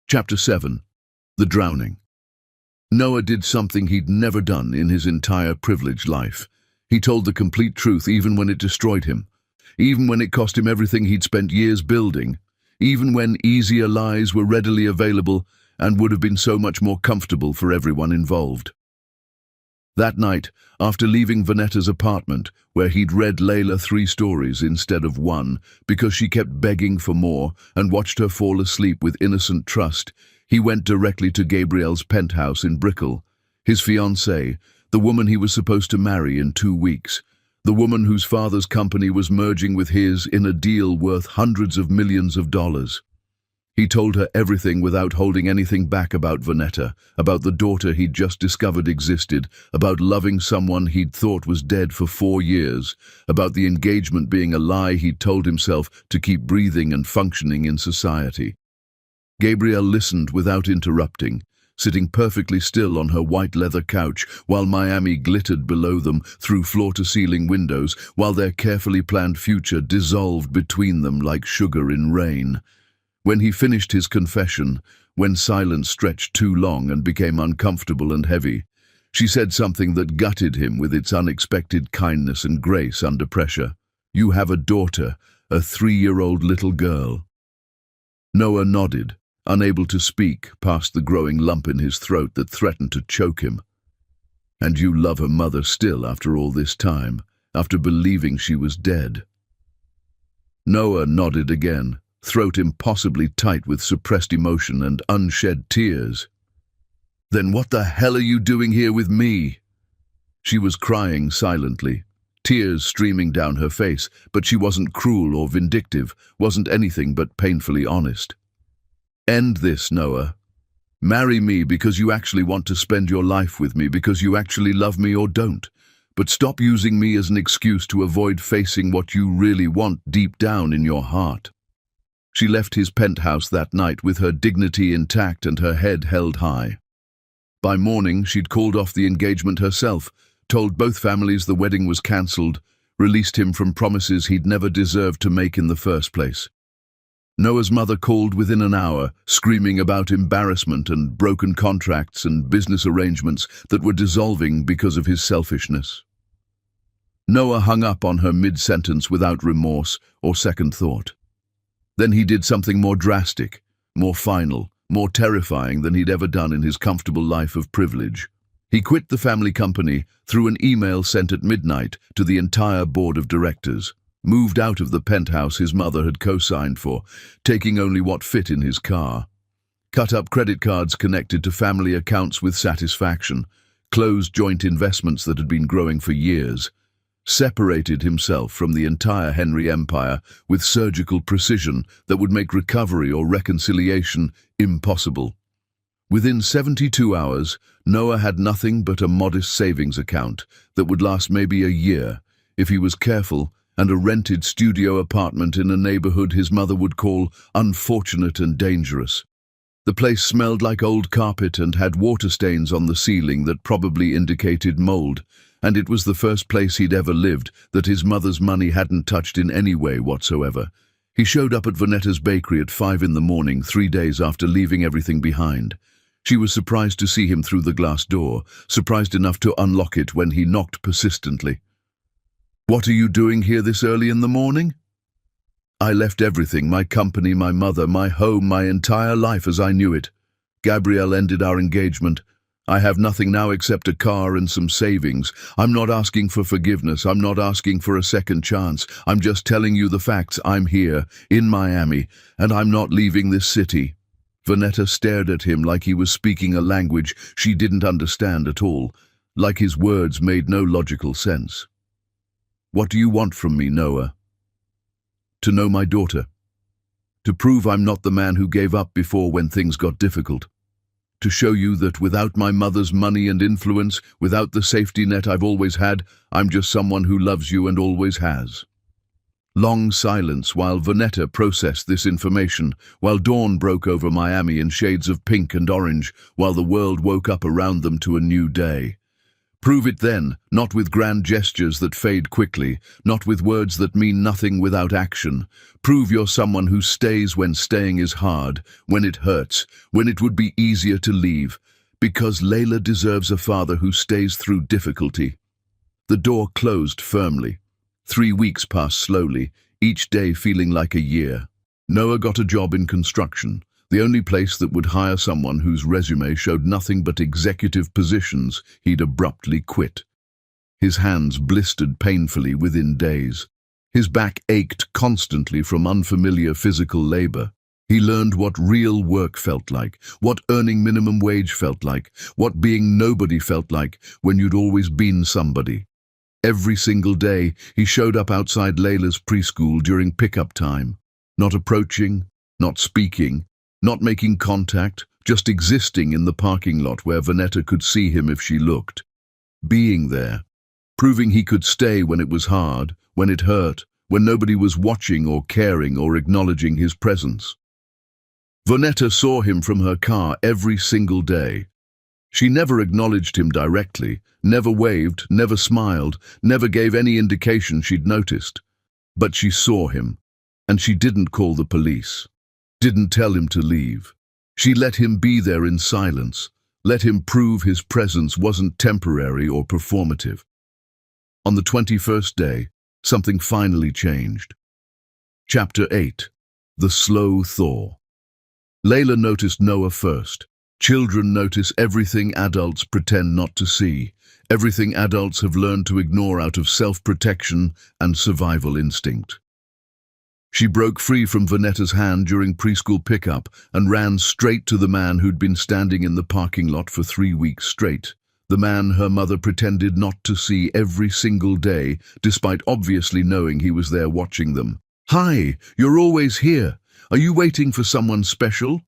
Chapter 7. The Drowning. Noah did something he'd never done in his entire privileged life. He told the complete truth even when it destroyed him, even when it cost him everything he'd spent years building, even when easier lies were readily available and would have been so much more comfortable for everyone involved. That night, after leaving Vanetta's apartment, where he'd read Layla 3 stories instead of 1 because she kept begging for more and watched her fall asleep with innocent trust, he went directly to Gabrielle's penthouse in Brickell, his fiancée, the woman he was supposed to marry in 2 weeks, the woman whose father's company was merging with his in a deal worth hundreds of millions of dollars. He told her everything without holding anything back about Vanetta, about the daughter he'd just discovered existed, about loving someone he'd thought was dead for 4 years, about the engagement being a lie he'd told himself to keep breathing and functioning in society. Gabrielle listened without interrupting, sitting perfectly still on her white leather couch while Miami glittered below them through floor-to-ceiling windows, while their carefully planned future dissolved between them like sugar in rain. When he finished his confession, when silence stretched too long and became uncomfortable and heavy, she said something that gutted him with its unexpected kindness and grace under pressure. "You have a daughter, a 3-year-old little girl." Noah nodded, unable to speak past the growing lump in his throat that threatened to choke him. "And you love her mother still after all this time, after believing she was dead?" Noah nodded again, throat impossibly tight with suppressed emotion and unshed tears. "Then what the hell are you doing here with me?" She was crying silently, tears streaming down her face, but she wasn't cruel or vindictive, wasn't anything but painfully honest. "End this, Noah. Marry me because you actually want to spend your life with me, because you actually love me, or don't. But stop using me as an excuse to avoid facing what you really want deep down in your heart." She left his penthouse that night with her dignity intact and her head held high. By morning, she'd called off the engagement herself, told both families the wedding was cancelled, released him from promises he'd never deserved to make in the first place. Noah's mother called within an hour, screaming about embarrassment and broken contracts and business arrangements that were dissolving because of his selfishness. Noah hung up on her mid-sentence without remorse or second thought. Then he did something more drastic, more final, more terrifying than he'd ever done in his comfortable life of privilege. He quit the family company through an email sent at midnight to the entire board of directors, moved out of the penthouse his mother had co-signed for, taking only what fit in his car, cut up credit cards connected to family accounts with satisfaction, closed joint investments that had been growing for years, separated himself from the entire Henry Empire with surgical precision that would make recovery or reconciliation impossible. Within 72 hours, Noah had nothing but a modest savings account that would last maybe a year, if he was careful, and a rented studio apartment in a neighborhood his mother would call unfortunate and dangerous. The place smelled like old carpet and had water stains on the ceiling that probably indicated mold, and it was the first place he'd ever lived that his mother's money hadn't touched in any way whatsoever. He showed up at Vanetta's bakery at 5 in the morning, 3 days after leaving everything behind. She was surprised to see him through the glass door, surprised enough to unlock it when he knocked persistently. What are you doing here this early in the morning? I left everything, my company, my mother, my home, my entire life as I knew it. Gabrielle ended our engagement. I have nothing now except a car and some savings. I'm not asking for forgiveness. I'm not asking for a second chance. I'm just telling you the facts. I'm here, in Miami, and I'm not leaving this city. Vanetta stared at him like he was speaking a language she didn't understand at all, like his words made no logical sense. What do you want from me, Noah? To know my daughter. To prove I'm not the man who gave up before when things got difficult. To show you that without my mother's money and influence, without the safety net I've always had, I'm just someone who loves you and always has. Long silence while Vanetta processed this information, while dawn broke over Miami in shades of pink and orange, while the world woke up around them to a new day. Prove it then, not with grand gestures that fade quickly, not with words that mean nothing without action. Prove you're someone who stays when staying is hard, when it hurts, when it would be easier to leave, because Layla deserves a father who stays through difficulty. The door closed firmly. 3 weeks passed slowly, each day feeling like a year. Noah got a job in construction, the only place that would hire someone whose resume showed nothing but executive positions he'd abruptly quit. His hands blistered painfully within days. His back ached constantly from unfamiliar physical labor. He learned what real work felt like, what earning minimum wage felt like, what being nobody felt like when you'd always been somebody. Every single day, he showed up outside Layla's preschool during pickup time, not approaching, not speaking, not making contact, just existing in the parking lot where Vanetta could see him if she looked. Being there, proving he could stay when it was hard, when it hurt, when nobody was watching or caring or acknowledging his presence. Vanetta saw him from her car every single day. She never acknowledged him directly, never waved, never smiled, never gave any indication she'd noticed. But she saw him, and she didn't call the police. Didn't tell him to leave. She let him be there in silence, let him prove his presence wasn't temporary or performative. On the 21st day, something finally changed. Chapter 8. The Slow Thaw. Layla noticed Noah first. Children notice everything adults pretend not to see, everything adults have learned to ignore out of self-protection and survival instinct. She broke free from Vanetta's hand during preschool pickup and ran straight to the man who'd been standing in the parking lot for 3 weeks straight. The man her mother pretended not to see every single day, despite obviously knowing he was there watching them. "Hi, you're always here. Are you waiting for someone special?"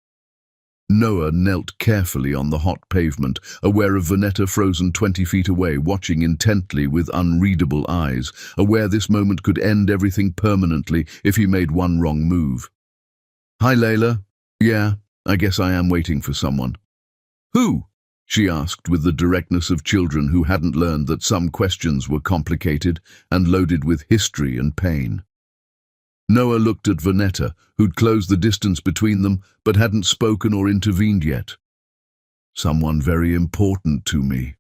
Noah knelt carefully on the hot pavement, aware of Vanetta frozen 20 feet away, watching intently with unreadable eyes, aware this moment could end everything permanently if he made one wrong move. "Hi, Layla. Yeah, I guess I am waiting for someone." "Who?" she asked with the directness of children who hadn't learned that some questions were complicated and loaded with history and pain. Noah looked at Vanetta, who'd closed the distance between them but hadn't spoken or intervened yet. "Someone very important to me."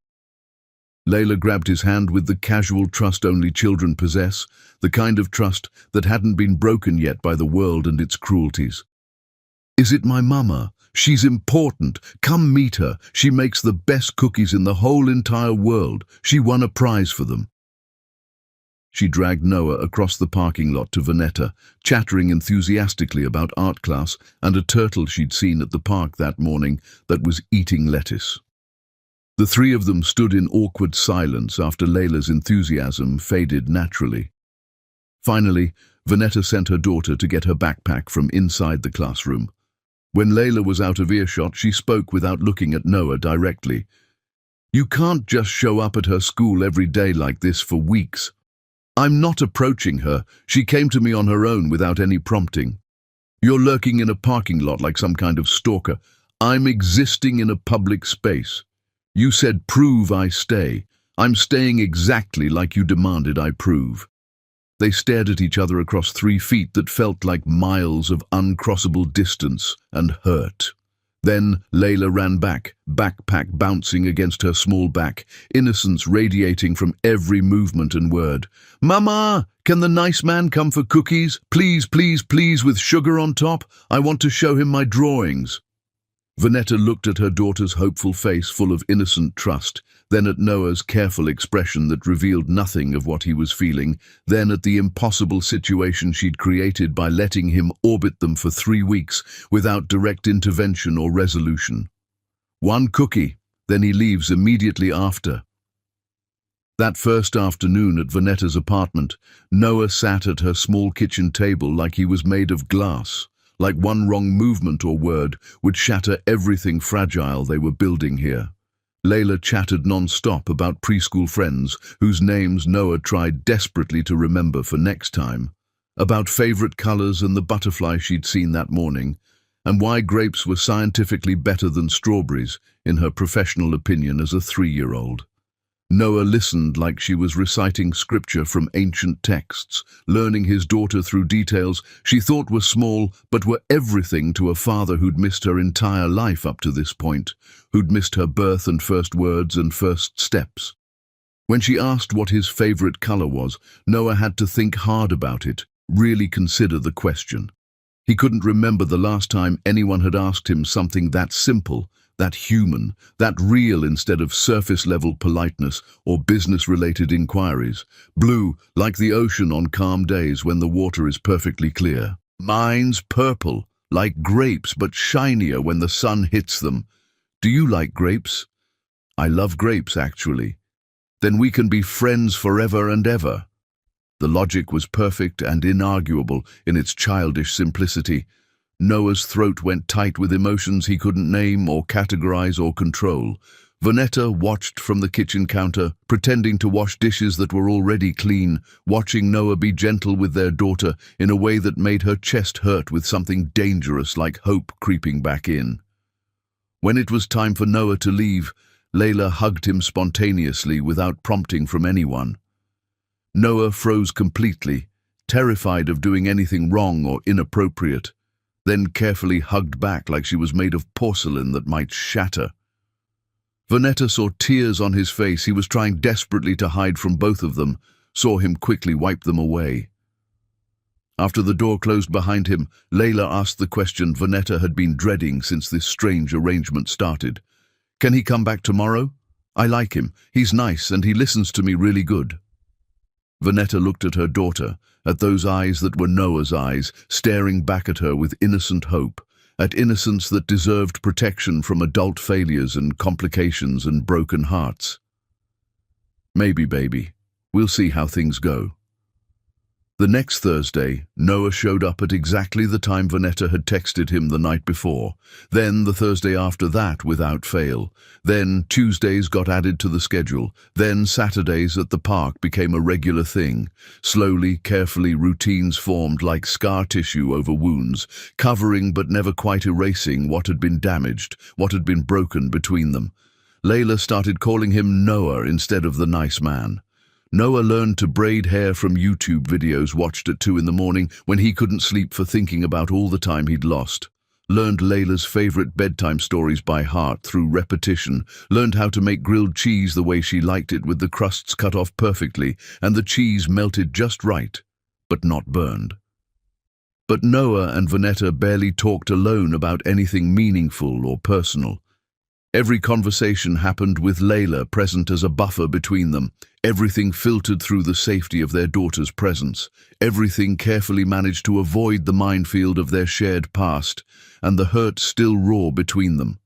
Layla grabbed his hand with the casual trust only children possess, the kind of trust that hadn't been broken yet by the world and its cruelties. "Is it my mama? She's important. Come meet her. She makes the best cookies in the whole entire world. She won a prize for them." She dragged Noah across the parking lot to Vanetta, chattering enthusiastically about art class and a turtle she'd seen at the park that morning that was eating lettuce. The three of them stood in awkward silence after Layla's enthusiasm faded naturally. Finally, Vanetta sent her daughter to get her backpack from inside the classroom. When Layla was out of earshot, she spoke without looking at Noah directly. "You can't just show up at her school every day like this for weeks. I'm not approaching her. She came to me on her own without any prompting. You're lurking in a parking lot like some kind of stalker. I'm existing in a public space. You said prove I stay. I'm staying exactly like you demanded I prove." They stared at each other across 3 feet that felt like miles of uncrossable distance and hurt. Then Layla ran back, backpack bouncing against her small back, innocence radiating from every movement and word. "Mama, can the nice man come for cookies? Please, please, please, with sugar on top. I want to show him my drawings." Vanetta looked at her daughter's hopeful face full of innocent trust, then at Noah's careful expression that revealed nothing of what he was feeling, then at the impossible situation she'd created by letting him orbit them for 3 weeks without direct intervention or resolution. One cookie, then he leaves immediately after. That first afternoon at Vanetta's apartment, Noah sat at her small kitchen table like he was made of glass, like one wrong movement or word would shatter everything fragile they were building here. Layla chattered non-stop about preschool friends whose names Noah tried desperately to remember for next time, about favorite colors and the butterfly she'd seen that morning, and why grapes were scientifically better than strawberries, in her professional opinion as a 3-year-old. Noah listened like she was reciting scripture from ancient texts, learning his daughter through details she thought were small but were everything to a father who'd missed her entire life up to this point, who'd missed her birth and first words and first steps. When she asked what his favorite color was, Noah had to think hard about it, really consider the question. He couldn't remember the last time anyone had asked him something that simple, that human, that real instead of surface-level politeness or business-related inquiries. Blue, like the ocean on calm days when the water is perfectly clear. Mine's purple, like grapes but shinier when the sun hits them. Do you like grapes? I love grapes, actually. Then we can be friends forever and ever. The logic was perfect and inarguable in its childish simplicity. Noah's throat went tight with emotions he couldn't name or categorize or control. Vanetta watched from the kitchen counter, pretending to wash dishes that were already clean, watching Noah be gentle with their daughter in a way that made her chest hurt with something dangerous like hope creeping back in. When it was time for Noah to leave, Layla hugged him spontaneously without prompting from anyone. Noah froze completely, terrified of doing anything wrong or inappropriate, then carefully hugged back like she was made of porcelain that might shatter. Vanetta saw tears on his face he was trying desperately to hide from both of them, saw him quickly wipe them away. After the door closed behind him, Layla asked the question Vanetta had been dreading since this strange arrangement started. "Can he come back tomorrow? I like him. He's nice and he listens to me really good." Vanetta looked at her daughter, at those eyes that were Noah's eyes, staring back at her with innocent hope, at innocence that deserved protection from adult failures and complications and broken hearts. "Maybe, baby. We'll see how things go." The next Thursday, Noah showed up at exactly the time Vanetta had texted him the night before. Then the Thursday after that without fail. Then Tuesdays got added to the schedule. Then Saturdays at the park became a regular thing. Slowly, carefully, routines formed like scar tissue over wounds, covering but never quite erasing what had been damaged, what had been broken between them. Layla started calling him Noah instead of the nice man. Noah learned to braid hair from YouTube videos watched at 2 in the morning when he couldn't sleep for thinking about all the time he'd lost. Learned Layla's favorite bedtime stories by heart through repetition. Learned how to make grilled cheese the way she liked it with the crusts cut off perfectly and the cheese melted just right, but not burned. But Noah and Vanetta barely talked alone about anything meaningful or personal. Every conversation happened with Layla present as a buffer between them. Everything filtered through the safety of their daughter's presence. Everything carefully managed to avoid the minefield of their shared past, and the hurt still raw between them.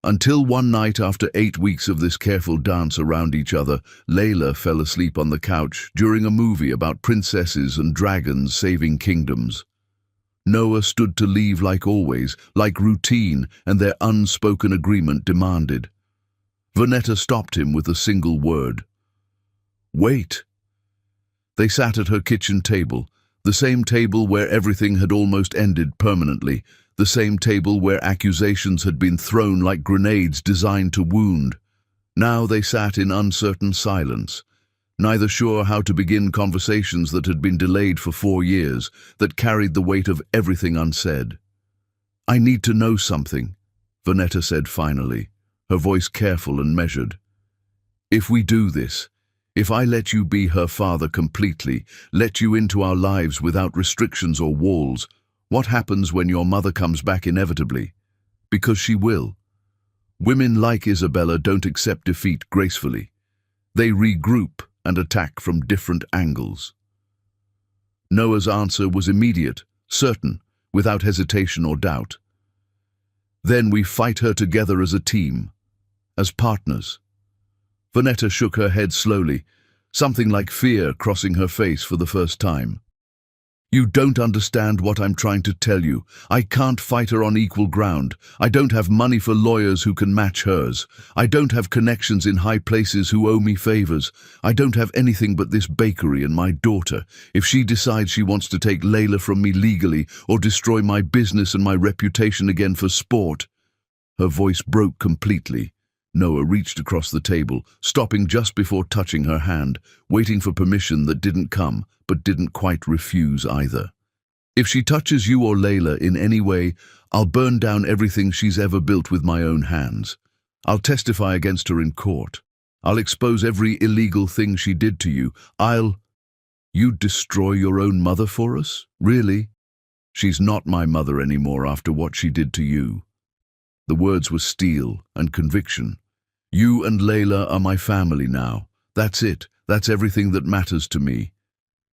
Until one night after 8 weeks of this careful dance around each other, Layla fell asleep on the couch during a movie about princesses and dragons saving kingdoms. Noah stood to leave like always, like routine and their unspoken agreement demanded. Vanetta stopped him with a single word. "Wait." They sat at her kitchen table, the same table where everything had almost ended permanently, the same table where accusations had been thrown like grenades designed to wound. Now they sat in uncertain silence, neither sure how to begin conversations that had been delayed for 4 years, that carried the weight of everything unsaid. "I need to know something," Vonetta said finally, her voice careful and measured. If we do this, if I let you be her father completely, let you into our lives without restrictions or walls, what happens when your mother comes back inevitably? Because she will. Women like Isabella don't accept defeat gracefully. They regroup and attack from different angles. Noah's answer was immediate, certain, without hesitation or doubt. Then we fight her together as a team, as partners. Vonetta shook her head slowly, something like fear crossing her face for the first time. You don't understand what I'm trying to tell you. I can't fight her on equal ground. I don't have money for lawyers who can match hers. I don't have connections in high places who owe me favors. I don't have anything but this bakery and my daughter. If she decides she wants to take Layla from me legally or destroy my business and my reputation again for sport. Her voice broke completely. Noah reached across the table, stopping just before touching her hand, waiting for permission that didn't come, but didn't quite refuse either. If she touches you or Layla in any way, I'll burn down everything she's ever built with my own hands. I'll testify against her in court. I'll expose every illegal thing she did to you. You'd destroy your own mother for us? Really? She's not my mother anymore after what she did to you. The words were steel and conviction. You and Layla are my family now. That's it. That's everything that matters to me.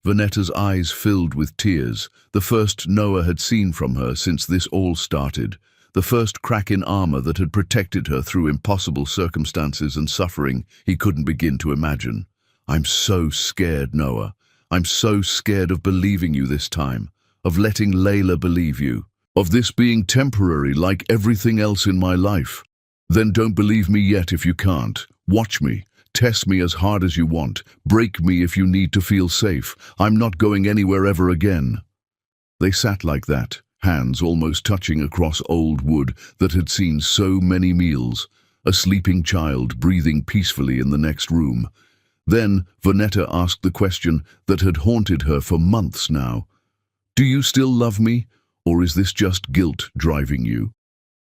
Vonetta's eyes filled with tears, the first Noah had seen from her since this all started, the first crack in armor that had protected her through impossible circumstances and suffering he couldn't begin to imagine. I'm so scared, Noah. I'm so scared of believing you this time, of letting Layla believe you, of this being temporary like everything else in my life. Then don't believe me yet if you can't. Watch me. Test me as hard as you want. Break me if you need to feel safe. I'm not going anywhere ever again. They sat like that, hands almost touching across old wood that had seen so many meals, a sleeping child breathing peacefully in the next room. Then Vonetta asked the question that had haunted her for months now. Do you still love me, or is this just guilt driving you?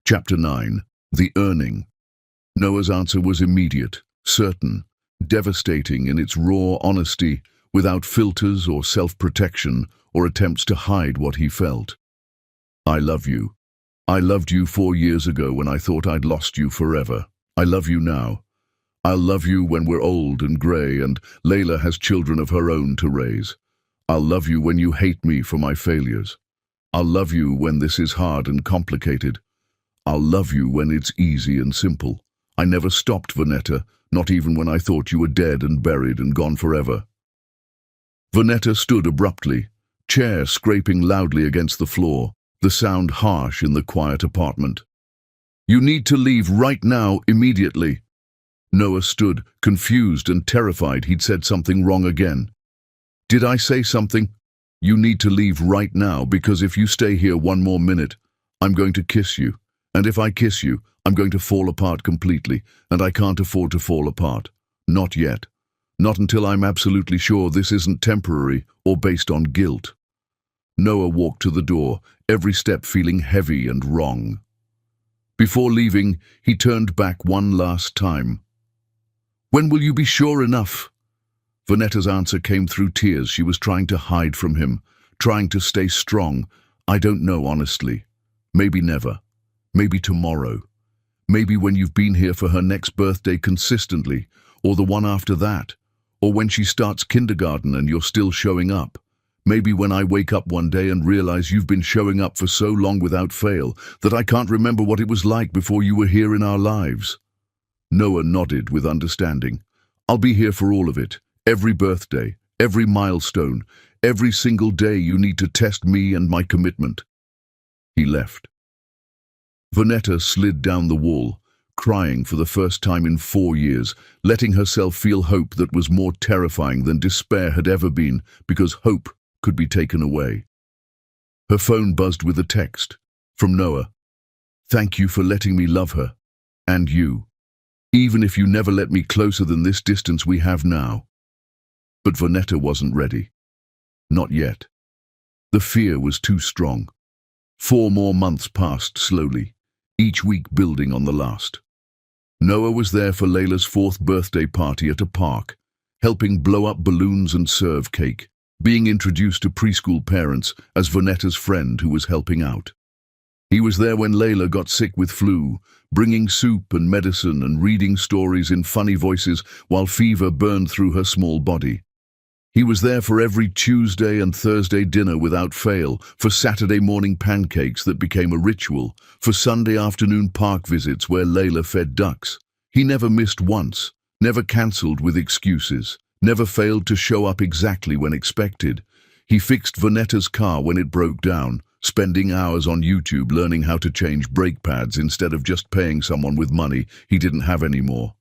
Chapter 9. The Earning. Noah's answer was immediate, certain, devastating in its raw honesty, without filters or self-protection or attempts to hide what he felt. I love you. I loved you 4 years ago when I thought I'd lost you forever. I love you now. I'll love you when we're old and grey and Layla has children of her own to raise. I'll love you when you hate me for my failures. I'll love you when this is hard and complicated. I'll love you when it's easy and simple. I never stopped, Vonetta, not even when I thought you were dead and buried and gone forever. Vonetta stood abruptly, chair scraping loudly against the floor, the sound harsh in the quiet apartment. You need to leave right now, immediately. Noah stood, confused and terrified he'd said something wrong again. Did I say something? You need to leave right now, because if you stay here one more minute, I'm going to kiss you. And if I kiss you, I'm going to fall apart completely, and I can't afford to fall apart. Not yet. Not until I'm absolutely sure this isn't temporary or based on guilt. Noah walked to the door, every step feeling heavy and wrong. Before leaving, he turned back one last time. When will you be sure enough? Vonetta's answer came through tears she was trying to hide from him, trying to stay strong. I don't know, honestly. Maybe never. Maybe tomorrow. Maybe when you've been here for her next birthday consistently, or the one after that, or when she starts kindergarten and you're still showing up. Maybe when I wake up one day and realize you've been showing up for so long without fail that I can't remember what it was like before you were here in our lives. Noah nodded with understanding. I'll be here for all of it. Every birthday, every milestone, every single day you need to test me and my commitment. He left. Vonetta slid down the wall, crying for the first time in 4 years, letting herself feel hope that was more terrifying than despair had ever been, because hope could be taken away. Her phone buzzed with a text from Noah. Thank you for letting me love her. And you. Even if you never let me closer than this distance we have now. But Vonetta wasn't ready. Not yet. The fear was too strong. 4 more months passed slowly. each week building on the last. Noah was there for Layla's 4th birthday party at a park, helping blow up balloons and serve cake, being introduced to preschool parents as Vanetta's friend who was helping out. He was there when Layla got sick with flu, bringing soup and medicine and reading stories in funny voices while fever burned through her small body. He was there for every Tuesday and Thursday dinner without fail, for Saturday morning pancakes that became a ritual, for Sunday afternoon park visits where Layla fed ducks. He never missed once, never cancelled with excuses, never failed to show up exactly when expected. He fixed Vanetta's car when it broke down, spending hours on YouTube learning how to change brake pads instead of just paying someone with money he didn't have anymore.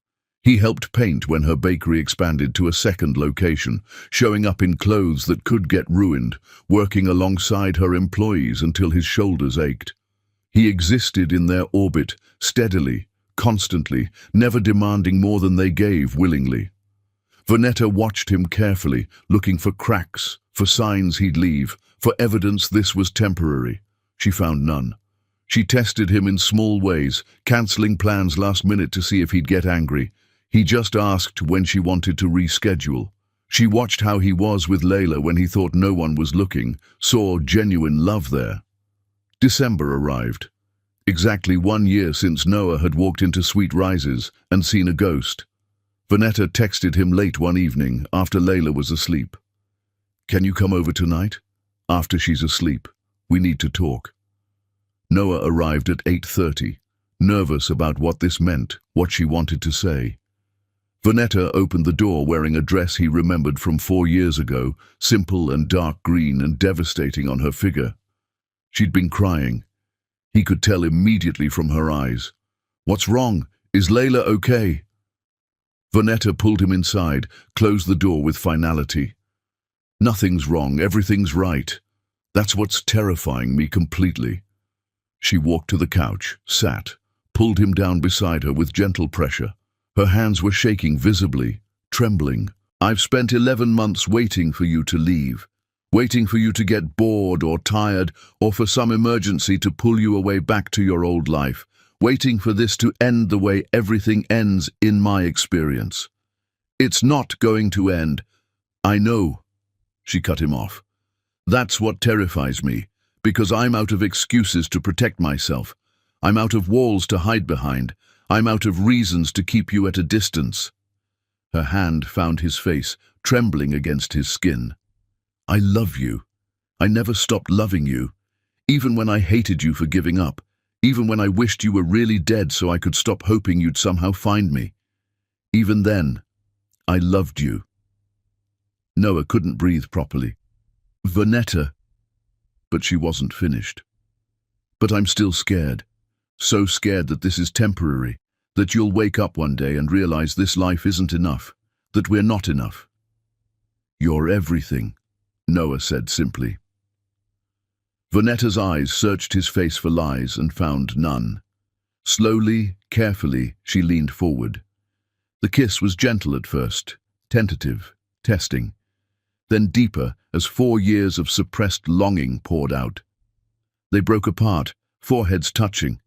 He helped paint when her bakery expanded to a 2nd location, showing up in clothes that could get ruined, working alongside her employees until his shoulders ached. He existed in their orbit, steadily, constantly, never demanding more than they gave willingly. Vanetta watched him carefully, looking for cracks, for signs he'd leave, for evidence this was temporary. She found none. She tested him in small ways, cancelling plans last minute to see if he'd get angry. He just asked when she wanted to reschedule. She watched how he was with Layla when he thought no one was looking, saw genuine love there. December arrived. Exactly 1 year since Noah had walked into Sweet Rises and seen a ghost. Vanetta texted him late one evening after Layla was asleep. "Can you come over tonight? After she's asleep. We need to talk." Noah arrived at 8:30, nervous about what this meant, what she wanted to say. Vanetta opened the door wearing a dress he remembered from 4 years ago, simple and dark green and devastating on her figure. She'd been crying. He could tell immediately from her eyes. "What's wrong? Is Layla okay?" Vanetta pulled him inside, closed the door with finality. "Nothing's wrong, everything's right. That's what's terrifying me completely." She walked to the couch, sat, pulled him down beside her with gentle pressure. Her hands were shaking visibly, trembling. "I've spent 11 months waiting for you to leave, waiting for you to get bored or tired or for some emergency to pull you away back to your old life, waiting for this to end the way everything ends in my experience. It's not going to end. I know." She cut him off. "That's what terrifies me, because I'm out of excuses to protect myself. I'm out of walls to hide behind. I'm out of reasons to keep you at a distance." Her hand found his face, trembling against his skin. "I love you. I never stopped loving you. Even when I hated you for giving up. Even when I wished you were really dead so I could stop hoping you'd somehow find me. Even then, I loved you." Noah couldn't breathe properly. "Vanetta." But she wasn't finished. "But I'm still scared. So scared that this is temporary, that you'll wake up one day and realize this life isn't enough, that we're not enough." "You're everything," Noah said simply. Vanetta's eyes searched his face for lies and found none. Slowly, carefully, she leaned forward. The kiss was gentle at first, tentative, testing, then deeper as 4 years of suppressed longing poured out. They broke apart, foreheads touching.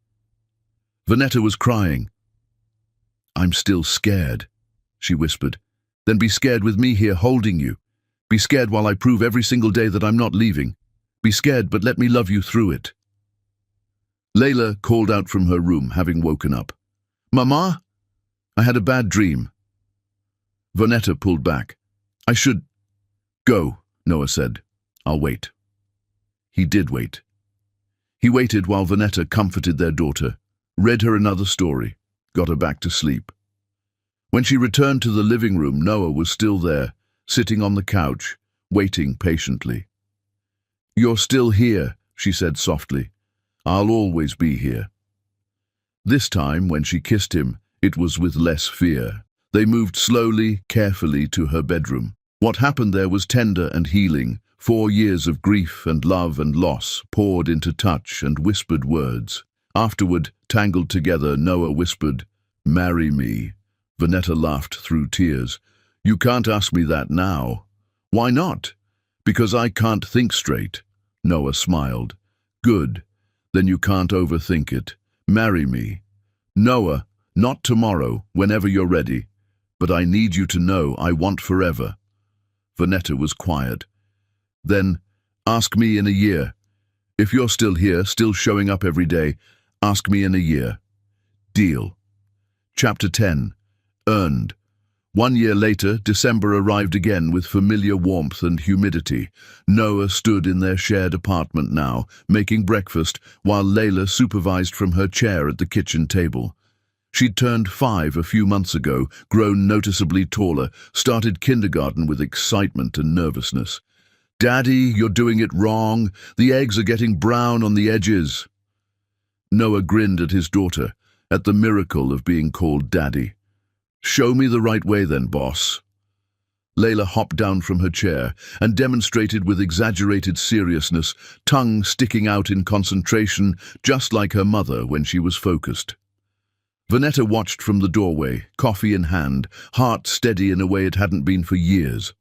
Vanetta was crying. "I'm still scared," she whispered. "Then be scared with me here holding you. Be scared while I prove every single day that I'm not leaving. Be scared, but let me love you through it." Layla called out from her room, having woken up. "Mama? I had a bad dream." Vanetta pulled back. "I should..." "Go," Noah said. "I'll wait." He did wait. He waited while Vanetta comforted their daughter, read her another story, got her back to sleep. When she returned to the living room, Noah was still there, sitting on the couch, waiting patiently. "You're still here," she said softly. "I'll always be here." This time, when she kissed him, it was with less fear. They moved slowly, carefully to her bedroom. What happened there was tender and healing. 4 years of grief and love and loss poured into touch and whispered words. Afterward, tangled together, Noah whispered, "Marry me." Vanetta laughed through tears. "You can't ask me that now." "Why not?" "Because I can't think straight." Noah smiled. "Good. Then you can't overthink it. Marry me. Noah, not tomorrow, whenever you're ready. But I need you to know I want forever. Vanetta was quiet. Then, ask me in a year. If you're still here, still showing up every day, ask me in a year. Deal. Chapter 10. Earned. 1 year later, December arrived again with familiar warmth and humidity. Noah stood in their shared apartment now, making breakfast, while Layla supervised from her chair at the kitchen table. She'd turned 5 a few months ago, grown noticeably taller, started kindergarten with excitement and nervousness. "Daddy, you're doing it wrong. The eggs are getting brown on the edges." Noah grinned at his daughter, at the miracle of being called Daddy. "Show me the right way then, boss." Layla hopped down from her chair and demonstrated with exaggerated seriousness, tongue sticking out in concentration, just like her mother when she was focused. Vanetta watched from the doorway, coffee in hand, heart steady in a way it hadn't been for years.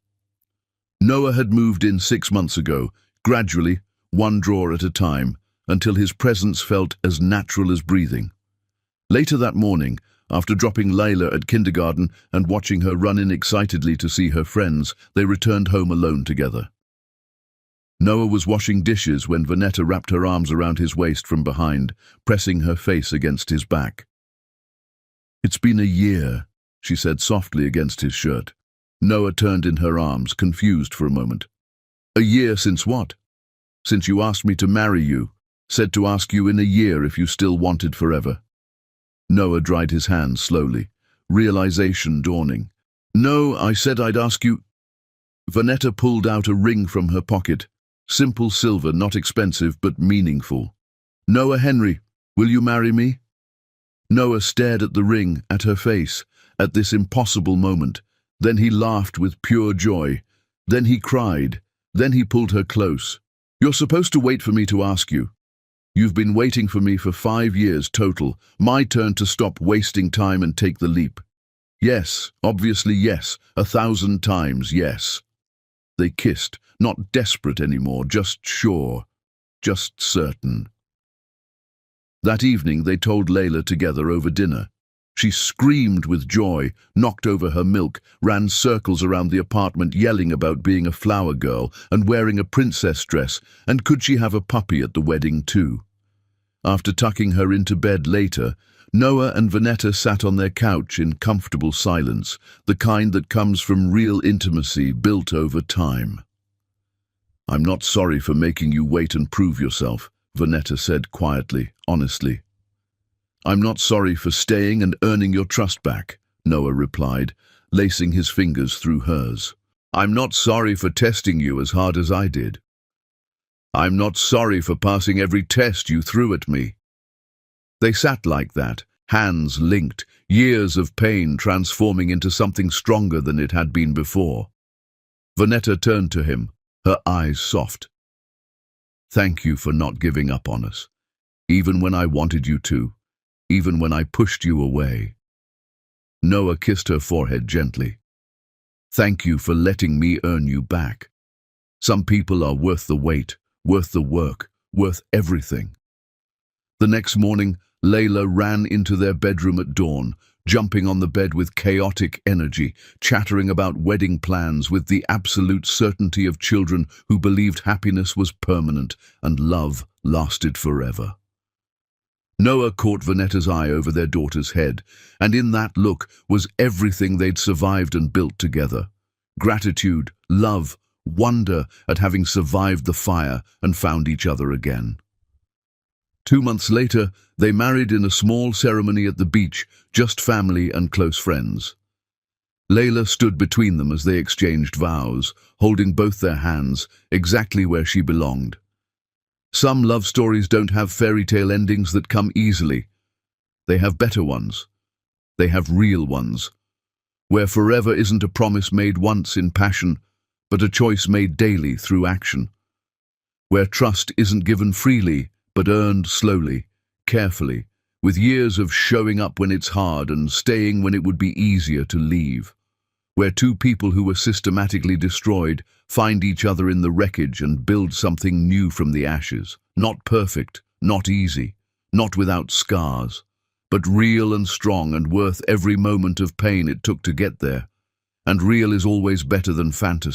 Noah had moved in 6 months ago, gradually, one drawer at a time, until his presence felt as natural as breathing. Later that morning, after dropping Layla at kindergarten and watching her run in excitedly to see her friends, they returned home alone together. Noah was washing dishes when Vanetta wrapped her arms around his waist from behind, pressing her face against his back. "It's been a year," she said softly against his shirt. Noah turned in her arms, confused for a moment. "A year since what?" "Since you asked me to marry you. Said to ask you in a year if you still wanted forever." Noah dried his hands slowly, realization dawning. "No, I said I'd ask you." Vanetta pulled out a ring from her pocket. Simple silver, not expensive, but meaningful. "Noah Henry, will you marry me?" Noah stared at the ring, at her face, at this impossible moment. Then he laughed with pure joy. Then he cried. Then he pulled her close. "You're supposed to wait for me to ask you. You've been waiting for me for 5 years total. My turn to stop wasting time and take the leap." "Yes, obviously yes, 1,000 times yes." They kissed, not desperate anymore, just sure, just certain. That evening they told Layla together over dinner. She screamed with joy, knocked over her milk, ran circles around the apartment yelling about being a flower girl and wearing a princess dress, and could she have a puppy at the wedding too. After tucking her into bed later, Noah and Vanetta sat on their couch in comfortable silence, the kind that comes from real intimacy built over time. "I'm not sorry for making you wait and prove yourself," Vanetta said quietly, honestly. "I'm not sorry for staying and earning your trust back," Noah replied, lacing his fingers through hers. "I'm not sorry for testing you as hard as I did. I'm not sorry for passing every test you threw at me." They sat like that, hands linked, years of pain transforming into something stronger than it had been before. Vanetta turned to him, her eyes soft. "Thank you for not giving up on us, even when I wanted you to, even when I pushed you away." Noah kissed her forehead gently. "Thank you for letting me earn you back. Some people are worth the wait, worth the work, worth everything." The next morning, Layla ran into their bedroom at dawn, jumping on the bed with chaotic energy, chattering about wedding plans with the absolute certainty of children who believed happiness was permanent and love lasted forever. Noah caught Vanetta's eye over their daughter's head, and in that look was everything they'd survived and built together. Gratitude, love, wonder at having survived the fire and found each other again. 2 months later, they married in a small ceremony at the beach, just family and close friends. Layla stood between them as they exchanged vows, holding both their hands, exactly where she belonged. Some love stories don't have fairy tale endings that come easily. They have better ones. They have real ones, where forever isn't a promise made once in passion, but a choice made daily through action. Where trust isn't given freely, but earned slowly, carefully, with years of showing up when it's hard and staying when it would be easier to leave. Where two people who were systematically destroyed find each other in the wreckage and build something new from the ashes. Not perfect, not easy, not without scars, but real and strong and worth every moment of pain it took to get there. And real is always better than fantasy.